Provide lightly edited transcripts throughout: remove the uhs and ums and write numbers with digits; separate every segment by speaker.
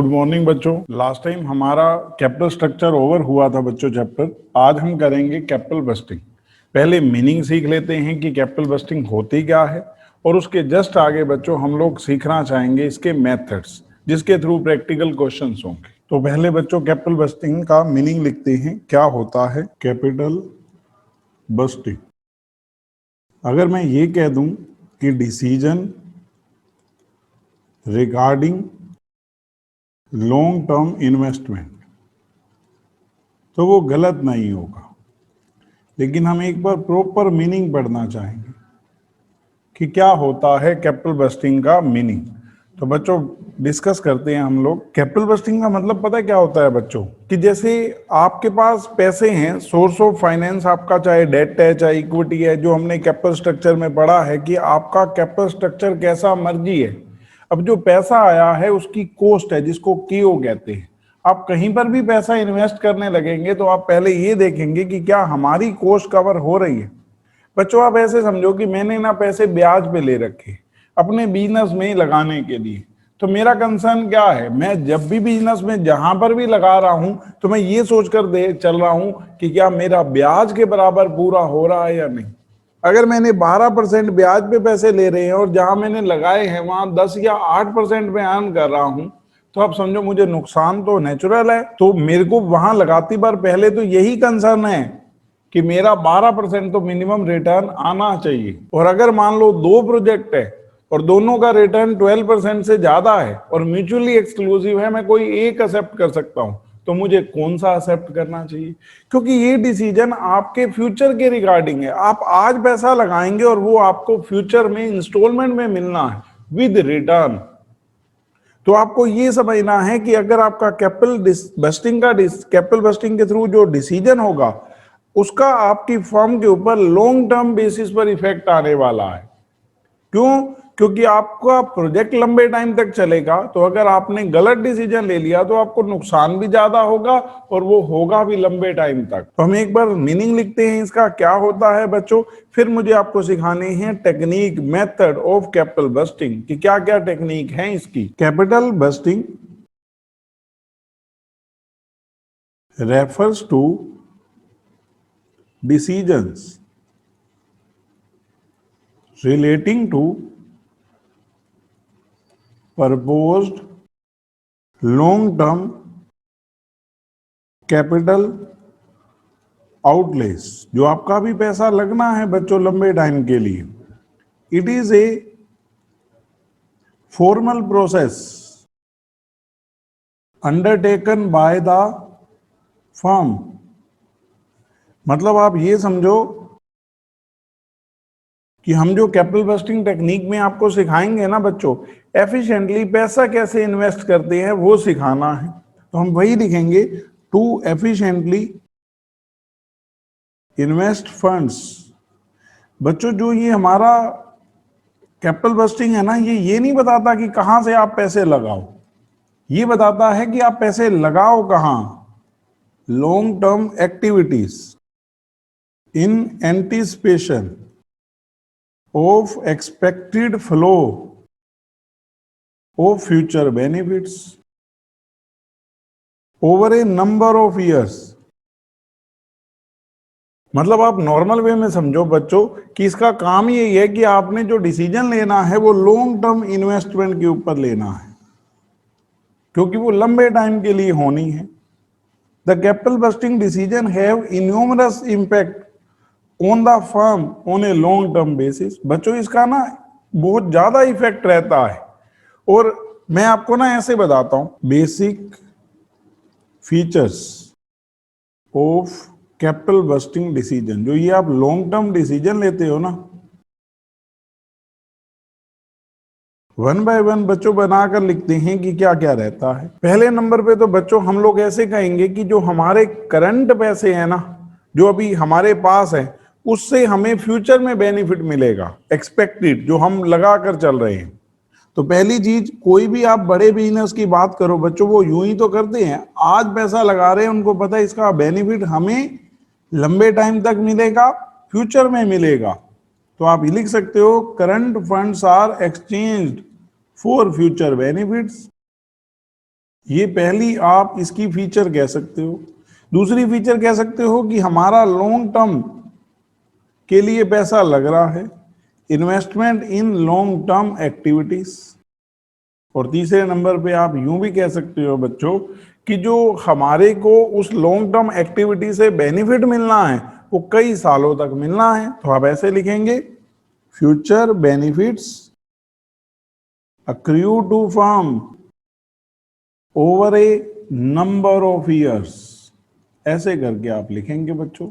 Speaker 1: Good morning बच्चों। Last time हमारा capital structure over हुआ था बच्चों चैप्टर। आज हम करेंगे कैपिटल बस्टिंग। पहले मीनिंग सीख लेते हैं कि कैपिटल बस्टिंग होती क्या है, और उसके जस्ट आगे बच्चों हम लोग सीखना चाहेंगे इसके मेथड्स, जिसके थ्रू प्रैक्टिकल क्वेश्चंस होंगे। तो पहले बच्चों कैपिटल बस्टिंग का मीनिंग लिखते हैं। क्या होता है कैपिटल बस्टिंग? अगर मैं ये कह दूं कि decision regarding long term investment, तो वो गलत नहीं होगा। लेकिन हम एक बार प्रॉपर मीनिंग पढ़ना चाहेंगे कि क्या होता है कैपिटल बस्टिंग का मीनिंग। तो बच्चों डिस्कस करते हैं हम लोग। कैपिटल बस्टिंग का मतलब पता है क्या होता है बच्चों? कि जैसे आपके पास पैसे हैं, सोर्स ऑफ फाइनेंस आपका चाहे डेट है चाहे इक्विटी है, जो हमने कैपिटल स्ट्रक्चर में पढ़ा है कि आपका कैपिटल स्ट्रक्चर कैसा मर्जी है। अब जो पैसा आया है उसकी कॉस्ट है, जिसको कीओ कहते हैं। आप कहीं पर भी पैसा इन्वेस्ट करने लगेंगे तो आप पहले ये देखेंगे कि क्या हमारी कॉस्ट कवर हो रही है। बच्चों आप ऐसे समझो कि मैंने ना पैसे ब्याज पे ले रखे अपने बिजनेस में लगाने के लिए। तो मेरा कंसर्न क्या है, मैं जब भी बिजनेस में जहां पर भी लगा रहा हूं तो मैं ये सोचकर दे चल रहा हूं कि क्या मेरा ब्याज के बराबर पूरा हो रहा है या नहीं। अगर मैंने 12% ब्याज पे पैसे ले रहे हैं और जहां मैंने लगाए हैं वहां 10 या 8% में अर्न कर रहा हूं, तो आप समझो मुझे नुकसान तो नेचुरल है। तो मेरे को वहां लगाती बार पहले तो यही कंसर्न है कि मेरा 12% तो मिनिमम रिटर्न आना चाहिए। और अगर मान लो 2 प्रोजेक्ट है और दोनों का रिटर्न 12% से ज्यादा है और म्यूचुअली एक्सक्लूसिव है, मैं कोई एक एक्सेप्ट कर सकता हूं, तो मुझे कौन सा एक्सेप्ट करना चाहिए? क्योंकि ये डिसीजन आपके फ्यूचर के रिगार्डिंग है। आप आज पैसा लगाएंगे और वो आपको फ्यूचर में इंस्टॉलमेंट में मिलना है विद रिटर्न। तो आपको ये समझना है कि अगर आपका कैपिटल बस्टिंग के थ्रू जो डिसीजन होगा उसका आपकी फर्म के ऊपर लॉन्ग टर्म बेसिस पर इफेक्ट आने वाला है। क्यों? क्योंकि आपका प्रोजेक्ट लंबे टाइम तक चलेगा। तो अगर आपने गलत डिसीजन ले लिया तो आपको नुकसान भी ज्यादा होगा और वो होगा भी लंबे टाइम तक। तो हम एक बार मीनिंग लिखते हैं इसका क्या होता है बच्चों, फिर मुझे आपको सिखाने हैं technique, method of capital budgeting कि क्या क्या टेक्निक है इसकी। Capital budgeting refers to decisions relating to proposed long-term capital outlays। जो आपका भी पैसा लगना है बच्चों लंबे टाइम के लिए, it is a formal process undertaken by the firm. मतलब आप ये समझो कि हम जो कैपिटल बस्टिंग टेक्निक में आपको सिखाएंगे ना बच्चों, एफिशिएंटली पैसा कैसे इन्वेस्ट करते हैं वो सिखाना है। तो हम वही लिखेंगे, टू एफिशिएंटली इन्वेस्ट फंड्स। बच्चों जो ये हमारा कैपिटल बस्टिंग है ना, ये नहीं बताता कि कहां से आप पैसे लगाओ, ये बताता है कि आप पैसे लगाओ कहां। Long term activities in anticipation of expected flow of future benefits over a number of years। मतलब आप नॉर्मल वे में समझो बच्चों कि इसका काम यही है कि आपने जो डिसीजन लेना है वो लॉन्ग टर्म इन्वेस्टमेंट के ऊपर लेना है, क्योंकि वो लंबे टाइम के लिए होनी है। The capital budgeting decision have innumerous impact on the firm on a long term basis. बच्चों इसका ना बहुत ज्यादा इफेक्ट रहता है। और मैं आपको ना ऐसे बताता हूं, basic features of capital budgeting decision. जो ये आप लॉन्ग टर्म डिसीजन लेते हो ना, वन बाय वन बच्चों बनाकर लिखते हैं कि क्या क्या रहता है। पहले नंबर पे तो बच्चों हम लोग ऐसे कहेंगे कि जो हमारे करंट पैसे हैं ना, जो अभी हमारे पास है, उससे हमें फ्यूचर में बेनिफिट मिलेगा एक्सपेक्टेड, जो हम लगा कर चल रहे हैं। तो पहली चीज, कोई भी आप बड़े बिजनेस की बात करो बच्चों, वो यूं ही तो करते हैं, आज पैसा लगा रहे हैं, उनको पता है इसका बेनिफिट हमें लंबे टाइम तक मिलेगा, फ्यूचर में मिलेगा। तो आप लिख सकते हो, current funds are exchanged for future benefits. ये पहली आप इसकी फीचर कह सकते हो। दूसरी फीचर कह सकते हो कि हमारा लॉन्ग टर्म के लिए पैसा लग रहा है, investment in long term activities. और तीसरे नंबर पे आप यूं भी कह सकते हो बच्चों कि जो हमारे को उस लॉन्ग टर्म एक्टिविटी से बेनिफिट मिलना है वो कई सालों तक मिलना है। तो आप ऐसे लिखेंगे, future benefits accrue to firm over a number of years। ऐसे करके आप लिखेंगे बच्चों।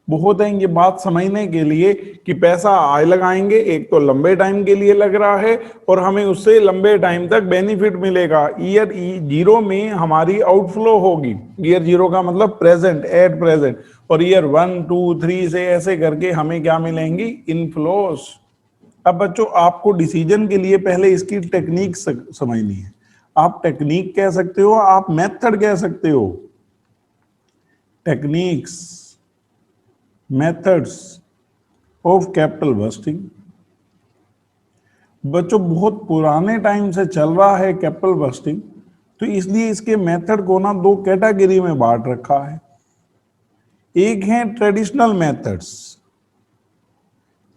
Speaker 1: बहुत है ये बात समझने के लिए कि पैसा आय लगाएंगे, एक तो लंबे टाइम के लिए लग रहा है और हमें उससे लंबे टाइम तक बेनिफिट मिलेगा। ईयर जीरो में हमारी आउटफ्लो होगी, ईयर जीरो का मतलब प्रेजेंट, एट प्रेजेंट, और ईयर 1 2 3 से ऐसे करके हमें क्या मिलेंगी, इनफ्लोस। अब बच्चों आपको डिसीजन के लिए पहले इसकी टेक्निक समझनी है। आप टेक्निक कह सकते हो, आप मेथड कह सकते हो। Techniques, methods of capital bursting. बच्चों बहुत पुराने टाइम से चल रहा है कैपिटल बस्टिंग, तो इसलिए इसके मेथड को ना दो कैटेगरी में बांट रखा है। एक है ट्रेडिशनल मेथड्स।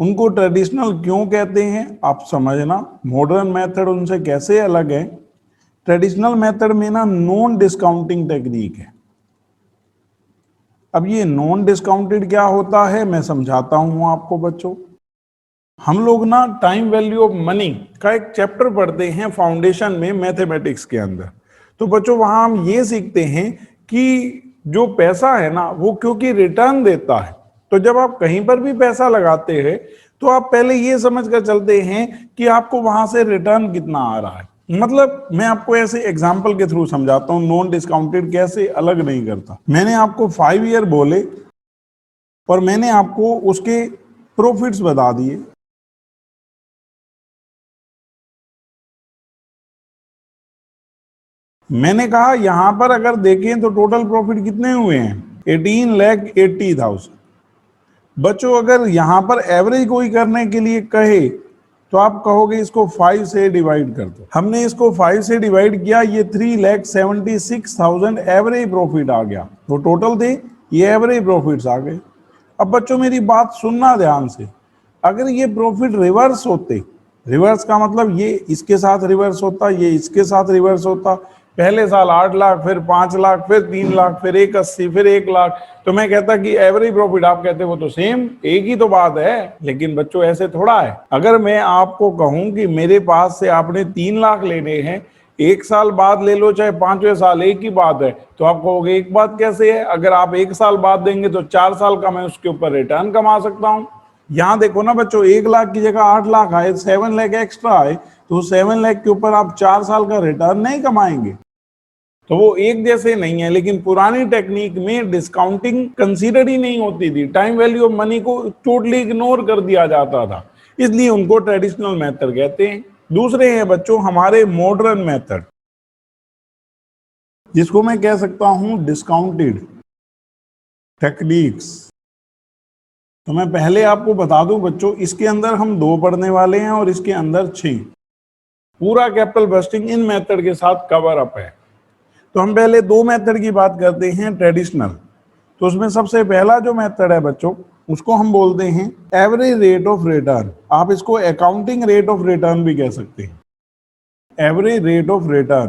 Speaker 1: उनको ट्रेडिशनल क्यों कहते हैं आप समझना, मॉडर्न मेथड उनसे कैसे अलग है। ट्रेडिशनल मेथड में ना नॉन डिस्काउंटिंग टेक्निक है। अब ये नॉन डिस्काउंटेड क्या होता है मैं समझाता हूं आपको बच्चों। हम लोग ना टाइम वैल्यू ऑफ मनी का एक चैप्टर पढ़ते हैं फाउंडेशन में मैथमेटिक्स के अंदर। तो बच्चों वहां हम ये सीखते हैं कि जो पैसा है ना वो क्योंकि रिटर्न देता है, तो जब आप कहीं पर भी पैसा लगाते हैं तो आप पहले ये समझ कर चलते हैं कि आपको वहां से रिटर्न कितना आ रहा है। मतलब मैं आपको ऐसे एग्जाम्पल के थ्रू समझाता हूं नॉन डिस्काउंटेड कैसे अलग नहीं करता। मैंने आपको 5 ईयर बोले और मैंने आपको उसके प्रॉफिट्स बता दिए। मैंने कहा यहां पर अगर देखें तो टोटल प्रॉफिट कितने हुए हैं, 18,80,000। बच्चों अगर यहां पर एवरेज कोई करने के लिए कहे तो आप कहोगे इसको 5 से डिवाइड कर दो। हमने इसको 5 से डिवाइड किया, ये 3,76,000 एवरेज प्रॉफिट आ गया। तो टोटल थे, ये एवरेज प्रॉफिट्स आ गए। अब बच्चों मेरी बात सुनना ध्यान से, अगर ये प्रॉफिट रिवर्स होते, रिवर्स का मतलब ये इसके साथ रिवर्स होता, ये इसके साथ रिवर्स होता, पहले साल 8 लाख, फिर 5 लाख, फिर 3 लाख, फिर 1,80,000, फिर 1 लाख, तो मैं कहता कि एवरेज प्रॉफिट, आप कहते वो तो सेम, एक ही तो बात है। लेकिन बच्चों ऐसे थोड़ा है। अगर मैं आपको कहूं कि मेरे पास से आपने 3 लाख लेने हैं, 1 साल बाद ले लो चाहे 5वें साल, एक ही बात है। तो आप कहोगे एक बात कैसे है, अगर आप 1 साल बाद देंगे तो 4 साल का मैं उसके ऊपर रिटर्न कमा सकता हूं। यहां देखो ना बच्चों, 1 लाख की जगह 8 लाख आए, 7 लाख एक्स्ट्रा आए, तो 7 लाख के ऊपर आप 4 साल का रिटर्न नहीं कमाएंगे। तो वो एक जैसे नहीं है। लेकिन पुरानी टेक्निक में डिस्काउंटिंग कंसीडर ही नहीं होती थी, टाइम वैल्यू ऑफ मनी को टोटली इग्नोर कर दिया जाता था, इसलिए उनको ट्रेडिशनल मेथड कहते हैं। दूसरे हैं बच्चों हमारे मॉडर्न मेथड, जिसको मैं कह सकता हूं डिस्काउंटेड टेक्निक्स। तो मैं पहले आपको बता दूं बच्चों, इसके अंदर हम 2 पढ़ने वाले हैं और इसके अंदर 6। पूरा कैपिटल बस्टिंग इन मेथड के साथ कवर अप है। तो हम पहले 2 मेथड की बात करते हैं ट्रेडिशनल। तो उसमें सबसे पहला जो मेथड है बच्चों, उसको हम बोलते हैं एवरेज रेट ऑफ रिटर्न। आप इसको अकाउंटिंग रेट ऑफ रिटर्न भी कह सकते हैं, एवरेज रेट ऑफ रिटर्न।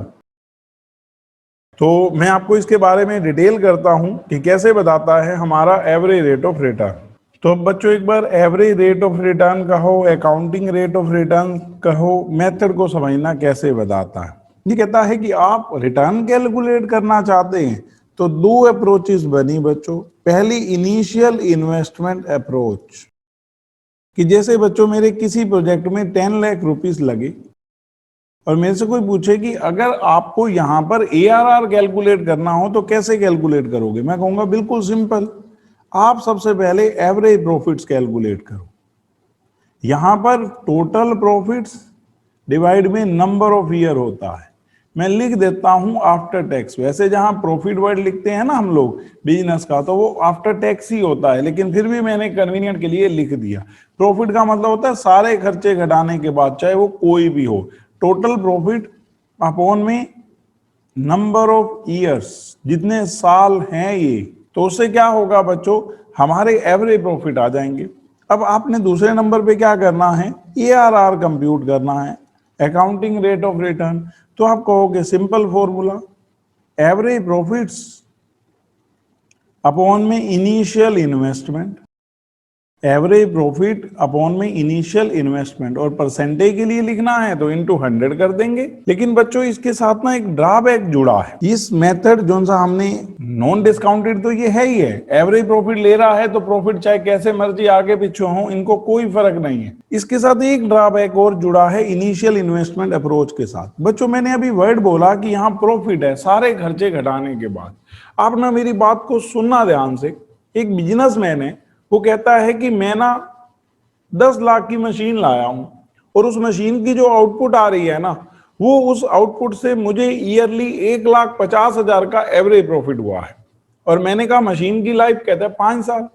Speaker 1: तो मैं आपको इसके बारे में डिटेल करता हूं कि कैसे बताता है हमारा एवरेज रेट ऑफ रिटर्न। तो बच्चों एक बार एवरेज रेट ऑफ रिटर्न कहो, अकाउंटिंग रेट ऑफ रिटर्न कहो, मेथड को समझना कैसे बताता है। ये कहता है कि आप रिटर्न कैलकुलेट करना चाहते हैं तो 2 अप्रोचेस बनी बच्चों। पहली इनिशियल इन्वेस्टमेंट अप्रोच, कि जैसे बच्चों मेरे किसी प्रोजेक्ट में 10 लाख रुपीस लगे और मेरे से कोई पूछे कि अगर आपको यहां पर ARR कैलकुलेट करना हो तो कैसे कैलकुलेट करोगे, मैं कहूंगा बिल्कुल सिंपल, आप सबसे पहले एवरेज प्रॉफिट्स कैलकुलेट करो। यहां पर टोटल प्रॉफिट्स डिवाइड में नंबर ऑफ ईयर होता है। मैं लिख देता हूं आफ्टर टैक्स। वैसे जहां प्रॉफिट वर्ड लिखते हैं ना हम लोग बिजनेस का, तो वो आफ्टर टैक्स ही होता है, लेकिन फिर भी मैंने कन्वीनियंट के लिए लिख दिया। प्रॉफिट का मतलब होता है सारे खर्चे घटाने के बाद, चाहे वो कोई भी हो, टोटल प्रॉफिट अपॉन में नंबर ऑफ ईयर्स, जितने साल हैं ये, तो उससे क्या होगा बच्चों, हमारे एवरेज प्रॉफिट आ जाएंगे। अब आपने दूसरे नंबर पे क्या करना है, ARR कंप्यूट करना है, अकाउंटिंग रेट ऑफ रिटर्न। तो आप कहोगे simple formula, average profits upon में initial investment, average profit upon में इनिशियल इन्वेस्टमेंट, और परसेंटेज के लिए लिखना है तो इनटू 100 कर देंगे। लेकिन बच्चों इसके साथ ना एक ड्रॉबैक जुड़ा है। इस मेथड जो सा हमने नॉन डिस्काउंटेड तो ये है ही है, एवरेज प्रॉफिट ले रहा है तो प्रॉफिट चाहे कैसे मर्जी आगे पीछे हो, इनको कोई फर्क नहीं है। इसके साथ एक ड्रॉबैक और जुड़ा है इनिशियल इन्वेस्टमेंट अप्रोच के साथ। बच्चों मैंने अभी वर्ड बोला कि यहाँ प्रॉफिट है सारे खर्चे घटाने के बाद। आप ना मेरी बात को सुनना ध्यान से। एक बिजनेसमैन है, वो कहता है कि मैं ना 10 लाख की मशीन लाया हूं, और उस मशीन की जो आउटपुट आ रही है ना, वो उस आउटपुट से मुझे ईयरली 1,50,000 का एवरेज प्रॉफिट हुआ है। और मैंने कहा मशीन की लाइफ, कहता है 5 साल।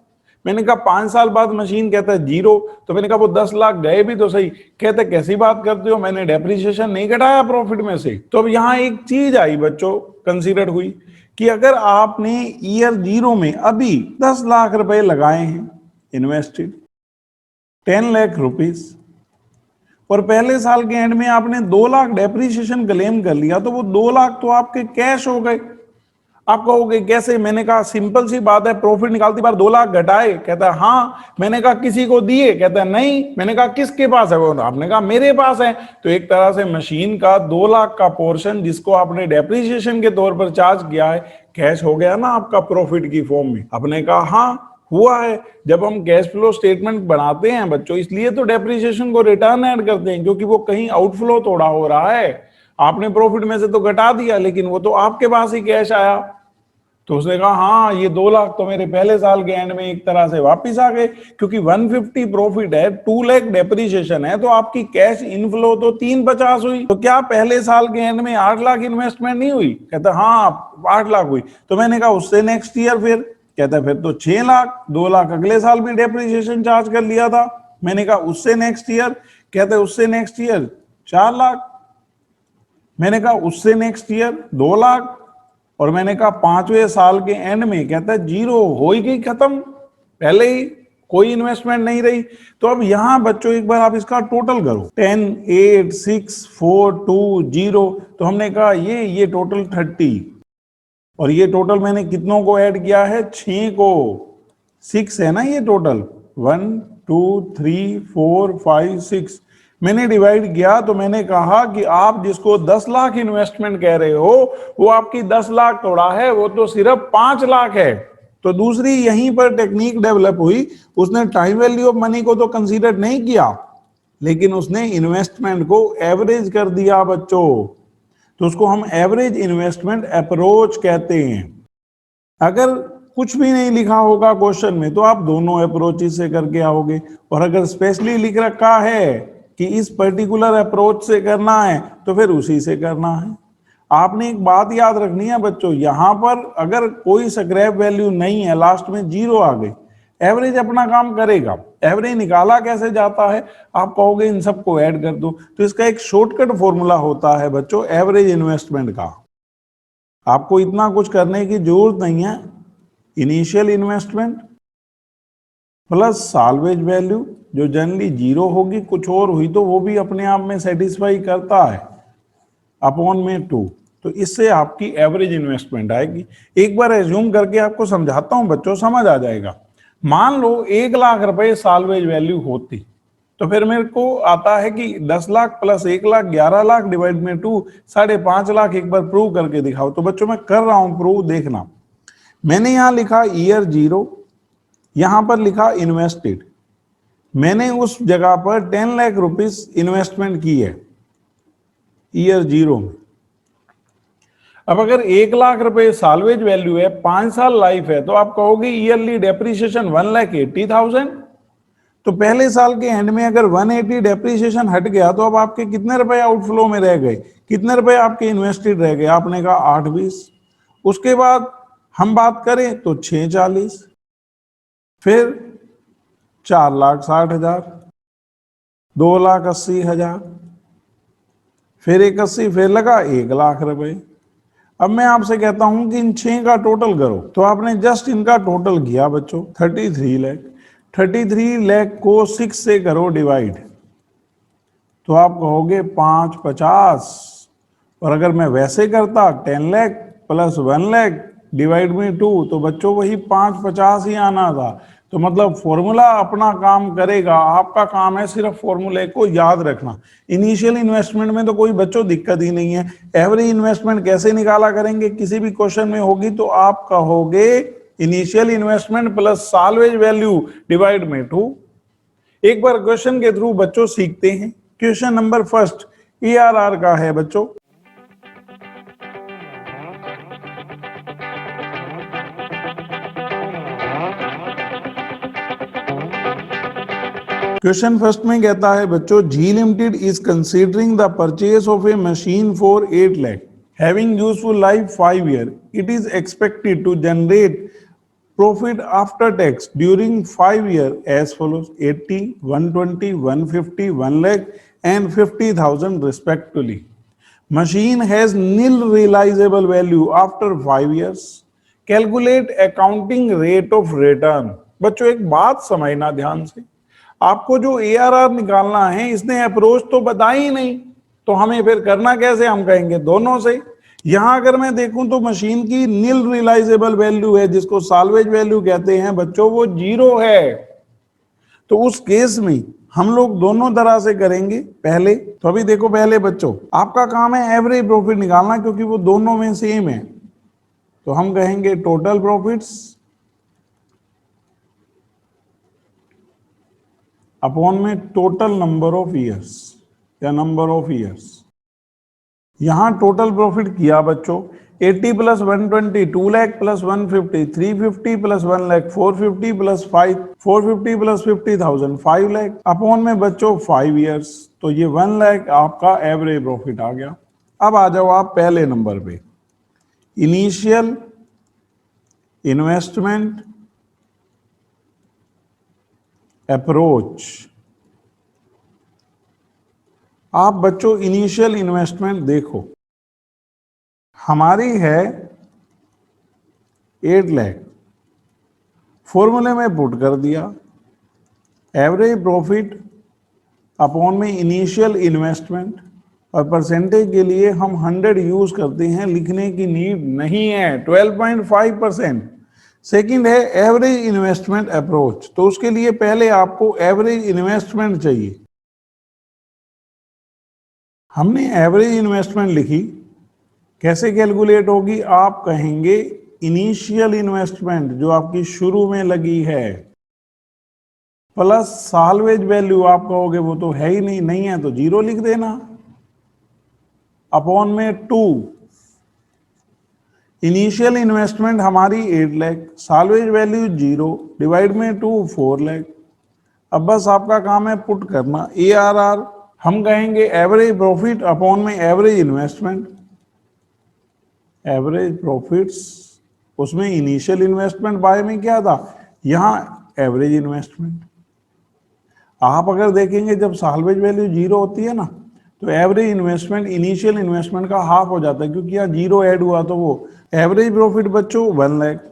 Speaker 1: मैंने कहा 5 साल बाद मशीन, कहता है 0। तो मैंने कहा वो 10 लाख गए भी तो सही। कहते है कैसी बात करते हो, मैंने डेप्रिसिएशन नहीं घटाया प्रॉफिट में से। तो अब यहाँ एक चीज आई बच्चों, कंसीडर हुई कि अगर आपने ईयर 0 में अभी 10 लाख रुपए लगाए हैं, इन्वेस्टेड 10 लाख रुपीस, और पहले साल के एंड में आपने 2 लाख डेप्रिसिएशन क्लेम कर लिया, तो वो 2 लाख तो आपके कैश हो गए। आप कहोगे कैसे, मैंने कहा सिंपल सी बात है, प्रॉफिट निकालती बार 2 लाख घटाए। कहता है हाँ। मैंने कहा किसी को दिए, कहता है नहीं। मैंने कहा किसके पास है वो, आपने कहा मेरे पास है। तो एक तरह से मशीन का 2 लाख का पोर्शन जिसको आपने डेप्रिसिएशन के तौर पर चार्ज किया है, कैश हो गया ना आपका प्रॉफिट की फॉर्म में। आपने कहा हाँ हुआ है। जब हम कैश फ्लो स्टेटमेंट बनाते हैं बच्चों, इसलिए तो डेप्रिसिएशन को रिटर्न ऐड करते हैं, क्योंकि वो कहीं आउटफ्लो थोड़ा हो रहा है। आपने प्रॉफिट में से तो घटा दिया, लेकिन वो तो आपके पास ही कैश आया। तो उसने कहा हाँ ये 2 लाख तो मेरे पहले साल के एंड में एक तरह से वापस आ गए, क्योंकि 150 प्रॉफिट है, 2 लाख डेप्रिसिएशन है, तो आपकी कैश इनफ्लो तो 350 हुई। तो क्या पहले साल के एंड में 8 लाख इन्वेस्टमेंट नहीं हुई? कहता हाँ 8 लाख हुई। तो मैंने कहा उससे नेक्स्ट ईयर फिर? कहता फिर तो 6 लाख, 2 लाख अगले साल भी डेप्रिसिएशन चार्ज कर लिया था। मैंने कहा उससे नेक्स्ट ईयर? कहते उससे नेक्स्ट ईयर 4 लाख। मैंने कहा उससे नेक्स्ट ईयर 2 लाख। और मैंने कहा 5वें साल के एंड में, कहता है 0 हो ही गई, खत्म, पहले ही कोई इन्वेस्टमेंट नहीं रही। तो अब यहां बच्चों एक बार आप इसका टोटल करो, 10, 8, 6, 4, 2, 0। तो हमने कहा ये टोटल 30, और ये टोटल मैंने कितनों को ऐड किया है, 6 को। 6 है ना ये टोटल, 1, 2, 3, 4, 5, 6। मैंने डिवाइड किया तो मैंने कहा कि आप जिसको 10 लाख इन्वेस्टमेंट कह रहे हो, वो आपकी 10 लाख थोड़ा है, वो तो सिर्फ 5 लाख है। तो दूसरी यहीं पर टेक्निक डेवलप हुई, उसने टाइम वैल्यू ऑफ मनी को तो कंसीडर नहीं किया, लेकिन उसने इन्वेस्टमेंट को एवरेज कर दिया बच्चों। तो उसको हम एवरेज इन्वेस्टमेंट अप्रोच कहते हैं। अगर कुछ भी नहीं लिखा होगा क्वेश्चन में, तो आप दोनों अप्रोचेस से करके आओगे, और अगर स्पेशली लिख रखा है कि इस पर्टिकुलर अप्रोच से करना है, तो फिर उसी से करना है। आपने एक बात याद रखनी है बच्चों, यहां पर अगर कोई स्क्रैप वैल्यू नहीं है, लास्ट में 0 आ गई, एवरेज अपना काम करेगा। एवरेज निकाला कैसे जाता है, आप कहोगे इन सबको ऐड कर दो, तो इसका एक शॉर्टकट फॉर्मूला होता है बच्चों एवरेज इन्वेस्टमेंट का। आपको इतना कुछ करने की जरूरत नहीं है। Initial investment plus salvage value, जो जनरली 0 होगी, कुछ और हुई तो वो भी अपने आप में सेटिस्फाई करता है, अपॉन में 2। तो इससे आपकी एवरेज इन्वेस्टमेंट आएगी। एक बार एज्यूम करके आपको समझाता हूं बच्चों, समझ आ जाएगा। मान लो 1 लाख रुपए साल्वेज वैल्यू होती, तो फिर मेरे को आता है कि 10 लाख प्लस 1 लाख 11 लाख डिवाइड में 2, 5.5 लाख। एक बार प्रूव करके दिखाओ। तो बच्चों मैं कर रहा हूं प्रूव, देखना। मैंने यहां लिखा ईयर 0, यहां पर लिखा इन्वेस्टेड। मैंने उस जगह पर 10 लाख रुपीस इन्वेस्टमेंट की है ईयर 0 में। अब अगर 1 लाख रुपए साल्वेज वैल्यू है, 5 साल लाइफ है, तो आप कहोगे ईयरली डेप्रिसिएशन 1,80,000। तो पहले साल के एंड में अगर 180 डेप्रिसिएशन हट गया, तो अब आपके कितने रुपए आउटफ्लो में रह गए, कितने रुपए आपके इन्वेस्टेड रह गए? आपने कहा 8,20। उसके बाद हम बात करें तो 6,40, फिर 4,60,000, 2,80,000, फिर 81, फिर लगा 1 लाख रुपए। अब मैं आपसे कहता हूं कि इन 6 का टोटल करो, तो आपने जस्ट इनका टोटल किया बच्चों 33 लाख। 33 लाख को 6 से करो डिवाइड, तो आप कहोगे 550। और अगर मैं वैसे करता 10 लाख प्लस 1 लाख डिवाइड में 2, तो बच्चों वही 550 ही आना था। तो मतलब फॉर्मूला अपना काम करेगा, आपका काम है सिर्फ फॉर्मूले को याद रखना। इनिशियल इन्वेस्टमेंट में तो कोई बच्चों दिक्कत ही नहीं है। एवरेज इन्वेस्टमेंट कैसे निकाला करेंगे, किसी भी क्वेश्चन में होगी तो आप कहोगे initial investment plus salvage value divide में 2। एक बार क्वेश्चन के थ्रू बच्चों सीखते हैं। क्वेश्चन नंबर फर्स्ट ARR का है बच्चों। क्वेश्चन फर्स्ट में कहता है बच्चों, G limited is considering the purchase of a machine for 8 lakh having useful life 5 year. It is expected to generate profit after tax during 5 years as follows: 80, 120, 150, 1 lakh and 50,000 respectively. Machine has nil realizable value after 5 years. Calculate accounting rate of return. बच्चों एक बात समझना ध्यान से, आपको जो ARR निकालना है इसने अप्रोच तो बताई ही नहीं, तो हमें फिर करना कैसे? हम कहेंगे दोनों से। यहां अगर मैं देखूं तो मशीन की नील रियलाइजेबल वैल्यू है, जिसको साल्वेज वैल्यू कहते हैं बच्चों, वो 0 है। तो उस केस में हम लोग दोनों तरह से करेंगे। पहले तो अभी देखो, पहले बच्चों आपका काम है एवरेज प्रॉफिट निकालना, क्योंकि वो दोनों में सेम है। तो हम कहेंगे टोटल प्रॉफिट्स अपॉन में टोटल नंबर ऑफ ईयर्स या नंबर ऑफ ईयर्स। यहां टोटल प्रॉफिट किया बच्चों 80 plus 120 2 lakh plus 150 350 plus 1 lakh 450 plus 5 450 plus 50,000 5 lakh upon में बच्चों 5 इयर्स। तो ये 1 लाख आपका एवरेज प्रॉफिट आ गया। अब आ जाओ आप पहले नंबर पे, इनिशियल इन्वेस्टमेंट अप्रोच। आप बच्चों इनिशियल इन्वेस्टमेंट देखो, हमारी है 8 लाख, फॉर्मूले में पुट कर दिया एवरेज प्रॉफिट अपॉन में इनिशियल इन्वेस्टमेंट, और परसेंटेज के लिए हम 100 यूज करते हैं, लिखने की नीड नहीं है। 12.5%। सेकंड है एवरेज इन्वेस्टमेंट अप्रोच, तो उसके लिए पहले आपको एवरेज इन्वेस्टमेंट चाहिए। हमने एवरेज इन्वेस्टमेंट लिखी, कैसे कैलकुलेट होगी? आप कहेंगे इनिशियल इन्वेस्टमेंट जो आपकी शुरू में लगी है प्लस साल्वेज वैल्यू, आप कहोगे वो तो है ही नहीं, नहीं है तो 0 लिख देना, अपॉन में 2। इनिशियल इन्वेस्टमेंट हमारी 8 लाख, साल्वेज वैल्यू 0 डिवाइड में 2 4 लाख। अब बस आपका काम है पुट करना ARR। हम कहेंगे एवरेज प्रॉफिट अपॉन में एवरेज इन्वेस्टमेंट, एवरेज प्रॉफिट्स उसमें इनिशियल इन्वेस्टमेंट बाय में क्या था, यहां एवरेज इन्वेस्टमेंट। आप अगर देखेंगे जब साल्वेज वैल्यू 0 होती है ना, तो एवरेज इन्वेस्टमेंट इनिशियल इन्वेस्टमेंट का हाफ हो जाता है, क्योंकि यहाँ 0 ऐड हुआ। तो वो एवरेज प्रॉफिट बच्चों 1 लाख,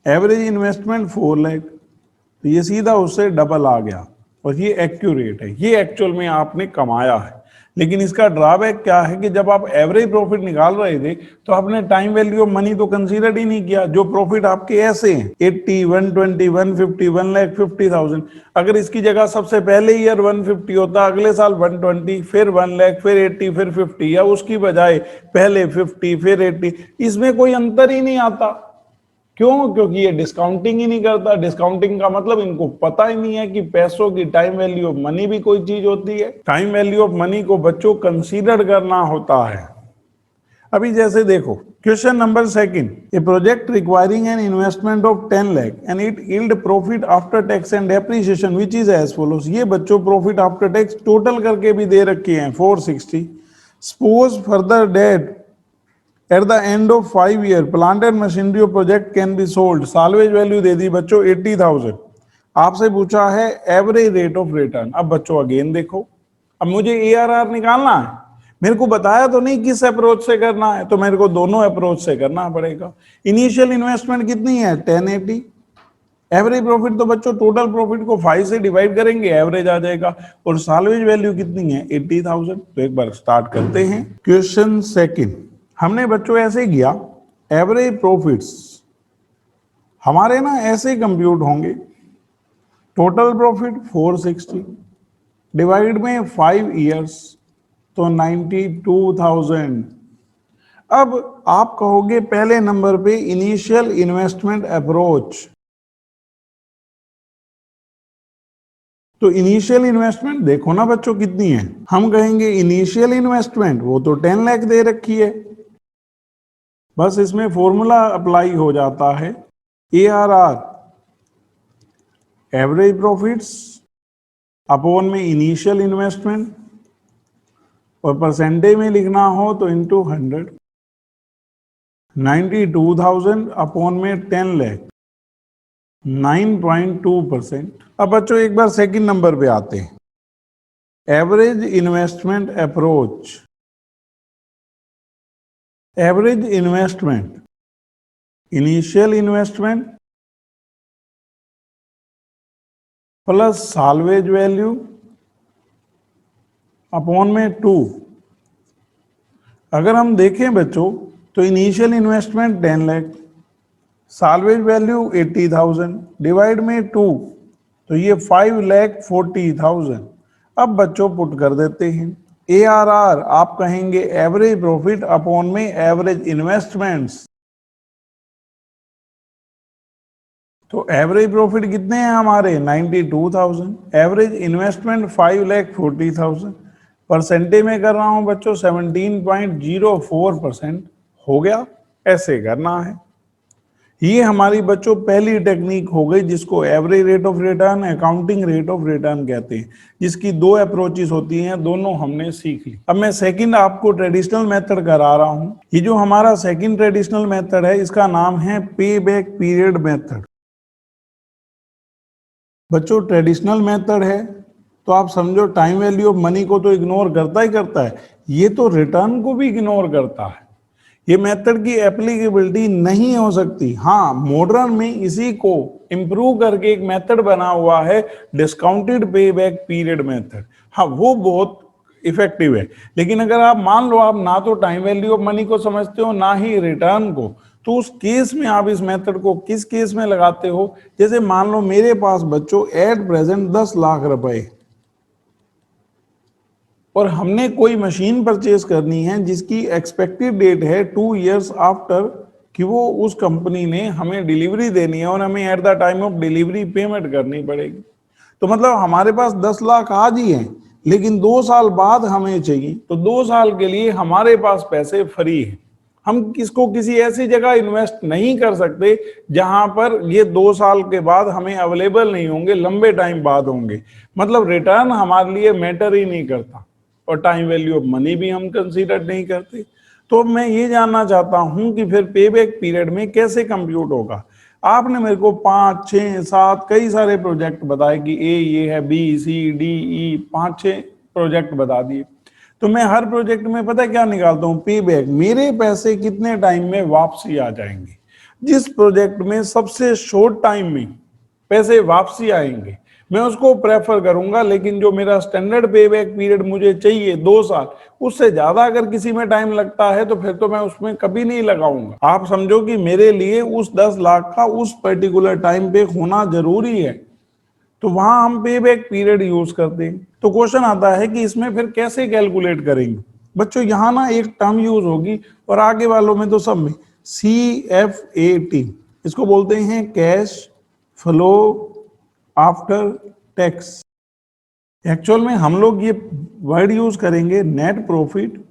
Speaker 1: एवरेज इन्वेस्टमेंट 4 लाख, तो ये सीधा उससे डबल आ गया, और ये एक्यूरेट है, ये एक्चुअल में आपने कमाया है। लेकिन इसका ड्रॉबैक क्या है कि जब आप एवरेज प्रॉफिट निकाल रहे थे तो आपने टाइम वैल्यू ऑफ मनी तो कंसीडर ही नहीं किया। जो प्रॉफिट आपके ऐसे हैं 80, 120, 150, 1,50,000, अगर इसकी जगह सबसे पहले ईयर 150 होता, अगले साल 120, फिर 1 लाख, फिर 80, फिर 50, या उसकी बजाय पहले 50 फिर 80, इसमें कोई अंतर ही नहीं आता। क्यों? क्योंकि ये डिस्काउंटिंग ही नहीं करता। डिस्काउंटिंग का मतलब इनको पता ही नहीं है कि पैसों की टाइम वैल्यू ऑफ मनी भी कोई चीज होती है। टाइम वैल्यू ऑफ मनी को बच्चों कंसीडर करना होता है। अभी जैसे देखो question number second, a project requiring an investment of 10 lakh and it yield profit after tax and depreciation which is as follows. ये बच्चों प्रॉफिट आफ्टर टैक्स टोटल करके भी दे रखे हैं 460। Suppose further date at the end of 5 year plant and machinery of project can be sold. Salvage value दे दी बच्चों 80,000। आपसे पूछा है एवरेज रेट ऑफ रिटर्न। अब बच्चों अगेन देखो, अब मुझे ARR निकालना है। मेरे को बताया तो नहीं किस अप्रोच से करना है, तो मेरे को दोनों अप्रोच से करना पड़ेगा। इनिशियल इन्वेस्टमेंट कितनी है 1080, एवरेज प्रॉफिट तो बच्चों टोटल प्रॉफिट को 5 से डिवाइड करेंगे एवरेज आ जाएगा, और साल्वेज वैल्यू कितनी है 80,000। तो एक बार स्टार्ट करते हैं। क्वेश्चन सेकंड, हमने बच्चों ऐसे किया, एवरेज प्रॉफिट्स हमारे ना ऐसे कंप्यूट होंगे, टोटल प्रॉफिट 460 डिवाइड में 5 इयर्स तो 92,000। अब आप कहोगे पहले नंबर पे इनिशियल इन्वेस्टमेंट अप्रोच, तो इनिशियल इन्वेस्टमेंट देखो ना बच्चों कितनी है। हम कहेंगे इनिशियल इन्वेस्टमेंट वो तो 10 लाख दे रखी है, बस इसमें फॉर्मूला अप्लाई हो जाता है, ARR एवरेज प्रॉफिट्स अपॉन में इनिशियल इन्वेस्टमेंट, और परसेंटेज में लिखना हो तो इनटू 100, 92,000 अपॉन में 10 लाख, 9.2%। अब बच्चों एक बार सेकंड नंबर पे आते हैं, average investment approach. Average investment, initial investment plus salvage value upon में 2। अगर हम देखें बच्चों तो initial investment 10 lakh, salvage value 80,000 divide में 2, तो ये 5,40,000। अब बच्चों पुट कर देते हैं, ARR आप कहेंगे एवरेज प्रॉफिट अपॉन में एवरेज इन्वेस्टमेंट्स, तो एवरेज प्रॉफिट कितने हैं हमारे 92,000, एवरेज इन्वेस्टमेंट 5,40,000, परसेंटेज में कर रहा हूं बच्चों 17.04% हो गया। ऐसे करना है। ये हमारी बच्चों पहली टेक्निक हो गई जिसको average rate of return, accounting rate of return कहते हैं, जिसकी दो अप्रोचेस होती हैं, दोनों हमने सीख ली। अब मैं सेकंड आपको ट्रेडिशनल मेथड करा रहा हूं। ये जो हमारा सेकंड ट्रेडिशनल मेथड है इसका नाम है पे बैक पीरियड मेथड। बच्चों ट्रेडिशनल मेथड है तो आप समझो टाइम वैल्यू ऑफ मनी को तो इग्नोर करता ही करता है, ये तो रिटर्न को भी इग्नोर करता है। ये मेथड की एप्लीकेबिलिटी नहीं हो सकती। हाँ, मॉडर्न में इसी को इंप्रूव करके एक मेथड बना हुआ है discounted pay back period method. हाँ, वो बहुत इफेक्टिव है, लेकिन अगर आप मान लो आप ना तो टाइम वैल्यू ऑफ मनी को समझते हो ना ही रिटर्न को, तो उस केस में आप इस मेथड को किस केस में लगाते हो? जैसे मान लो मेरे पास बच्चों एट प्रेजेंट 10 लाख रुपए और हमने कोई मशीन परचेज करनी है जिसकी एक्सपेक्टेड डेट है 2 इयर्स आफ्टर कि वो उस कंपनी ने हमें डिलीवरी देनी है और हमें at the time of delivery payment करनी पड़ेगी। तो मतलब हमारे पास 10 लाख आज ही हैं, लेकिन 2 साल बाद हमें चाहिए, तो 2 साल के लिए हमारे पास पैसे फ्री हैं। हम किसको किसी ऐसी जगह इन्वेस्ट नहीं कर सकते जहां पर ये 2 साल के बाद हमें अवेलेबल नहीं होंगे, लंबे टाइम बाद होंगे। मतलब रिटर्न हमारे लिए मैटर ही नहीं करता और टाइम वैल्यू ऑफ मनी भी हम कंसीडर नहीं करते। तो मैं ये जानना चाहता हूं कि फिर पे बैक पीरियड में कैसे कंप्यूट होगा। आपने मेरे को 5, 6, 7 कई सारे प्रोजेक्ट बताए कि ए ये है, B C D E 5-6 project बता दिए। तो मैं हर प्रोजेक्ट में पता क्या निकालता हूँ, पे बैक, मेरे पैसे कितने टाइम में वापसी आ जाएंगे। जिस प्रोजेक्ट में सबसे शॉर्ट टाइम में पैसे वापसी आएंगे मैं उसको प्रेफर करूंगा, लेकिन जो मेरा स्टैंडर्ड पे बैक पीरियड मुझे चाहिए 2 साल, उससे ज्यादा अगर किसी में टाइम लगता है तो फिर तो मैं उसमें कभी नहीं लगाऊंगा। आप समझो कि मेरे लिए उस 10 लाख का उस पर्टिकुलर टाइम पे होना जरूरी है, तो वहां हम पे बैक पीरियड यूज करते हैं। तो क्वेश्चन आता है कि इसमें फिर कैसे कैलकुलेट करेंगे। बच्चों यहाँ ना एक टर्म यूज होगी और आगे वालों में तो सब में CFAT, इसको बोलते हैं cash flow after tax. Actual में हम लोग ये वर्ड यूज करेंगे net profit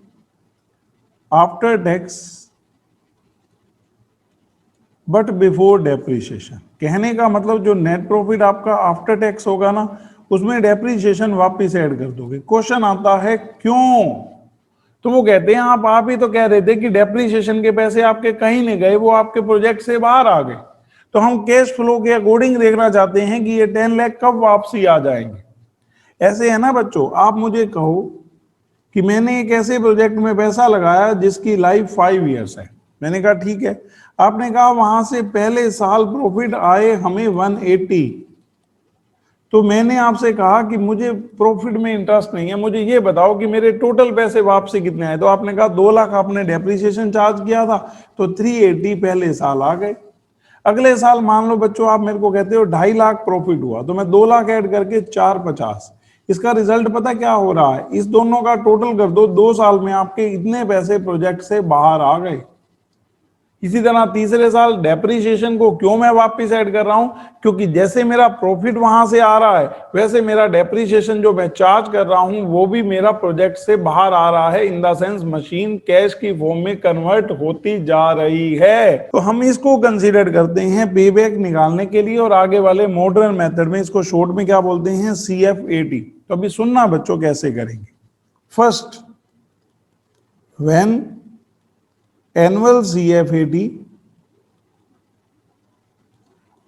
Speaker 1: after tax but before depreciation. कहने का मतलब जो नेट प्रॉफिट आपका आफ्टर टैक्स होगा ना, उसमें डेप्रिसिएशन वापस ऐड कर दोगे। क्वेश्चन आता है क्यों? तो वो कहते हैं आप ही तो कह रहे थे कि डेप्रिसिएशन के पैसे आपके कहीं नहीं गए, वो आपके प्रोजेक्ट से बाहर आ गए। तो हम कैश फ्लो के अकॉर्डिंग देखना चाहते हैं कि ये 10 लाख कब वापसी आ जाएंगे। ऐसे है ना बच्चों, आप मुझे कहो कि मैंने एक ऐसे प्रोजेक्ट में पैसा लगाया जिसकी लाइफ 5 ईयर्स है। मैंने कहा ठीक है। आपने कहा वहां से पहले साल प्रॉफिट आए हमें 180। तो मैंने आपसे कहा कि मुझे प्रॉफिट में इंटरेस्ट नहीं है, मुझे ये बताओ कि मेरे टोटल पैसे वापसी कितने आए। तो आपने कहा 2 लाख आपने डेप्रिसिएशन चार्ज किया था, तो 380 पहले साल आ गए। अगले साल मान लो बच्चों आप मेरे को कहते हो 2.5 लाख प्रॉफिट हुआ, तो मैं 2 लाख ऐड करके 450। इसका रिजल्ट पता क्या हो रहा है, इस दोनों का टोटल कर दो, 2 साल में आपके इतने पैसे प्रोजेक्ट से बाहर आ गए। इसी तरह तीसरे साल डेप्रिसिएशन को क्यों मैं वापस ऐड कर रहा हूं, क्योंकि जैसे मेरा प्रॉफिट वहां से आ रहा है वैसे मेरा डेप्रिसिएशन जो मैं चार्ज कर रहा हूं वो भी मेरा प्रोजेक्ट से बाहर आ रहा है। In the sense machine cash की फॉर्म में कन्वर्ट होती जा रही है। तो हम इसको कंसीडर करते हैं पे बैक निकालने के लिए, और आगे वाले मॉडर्न मेथड में इसको शॉर्ट में क्या बोलते हैं, CFAT। तो अभी सुनना बच्चों कैसे करेंगे। First, when annual CFAT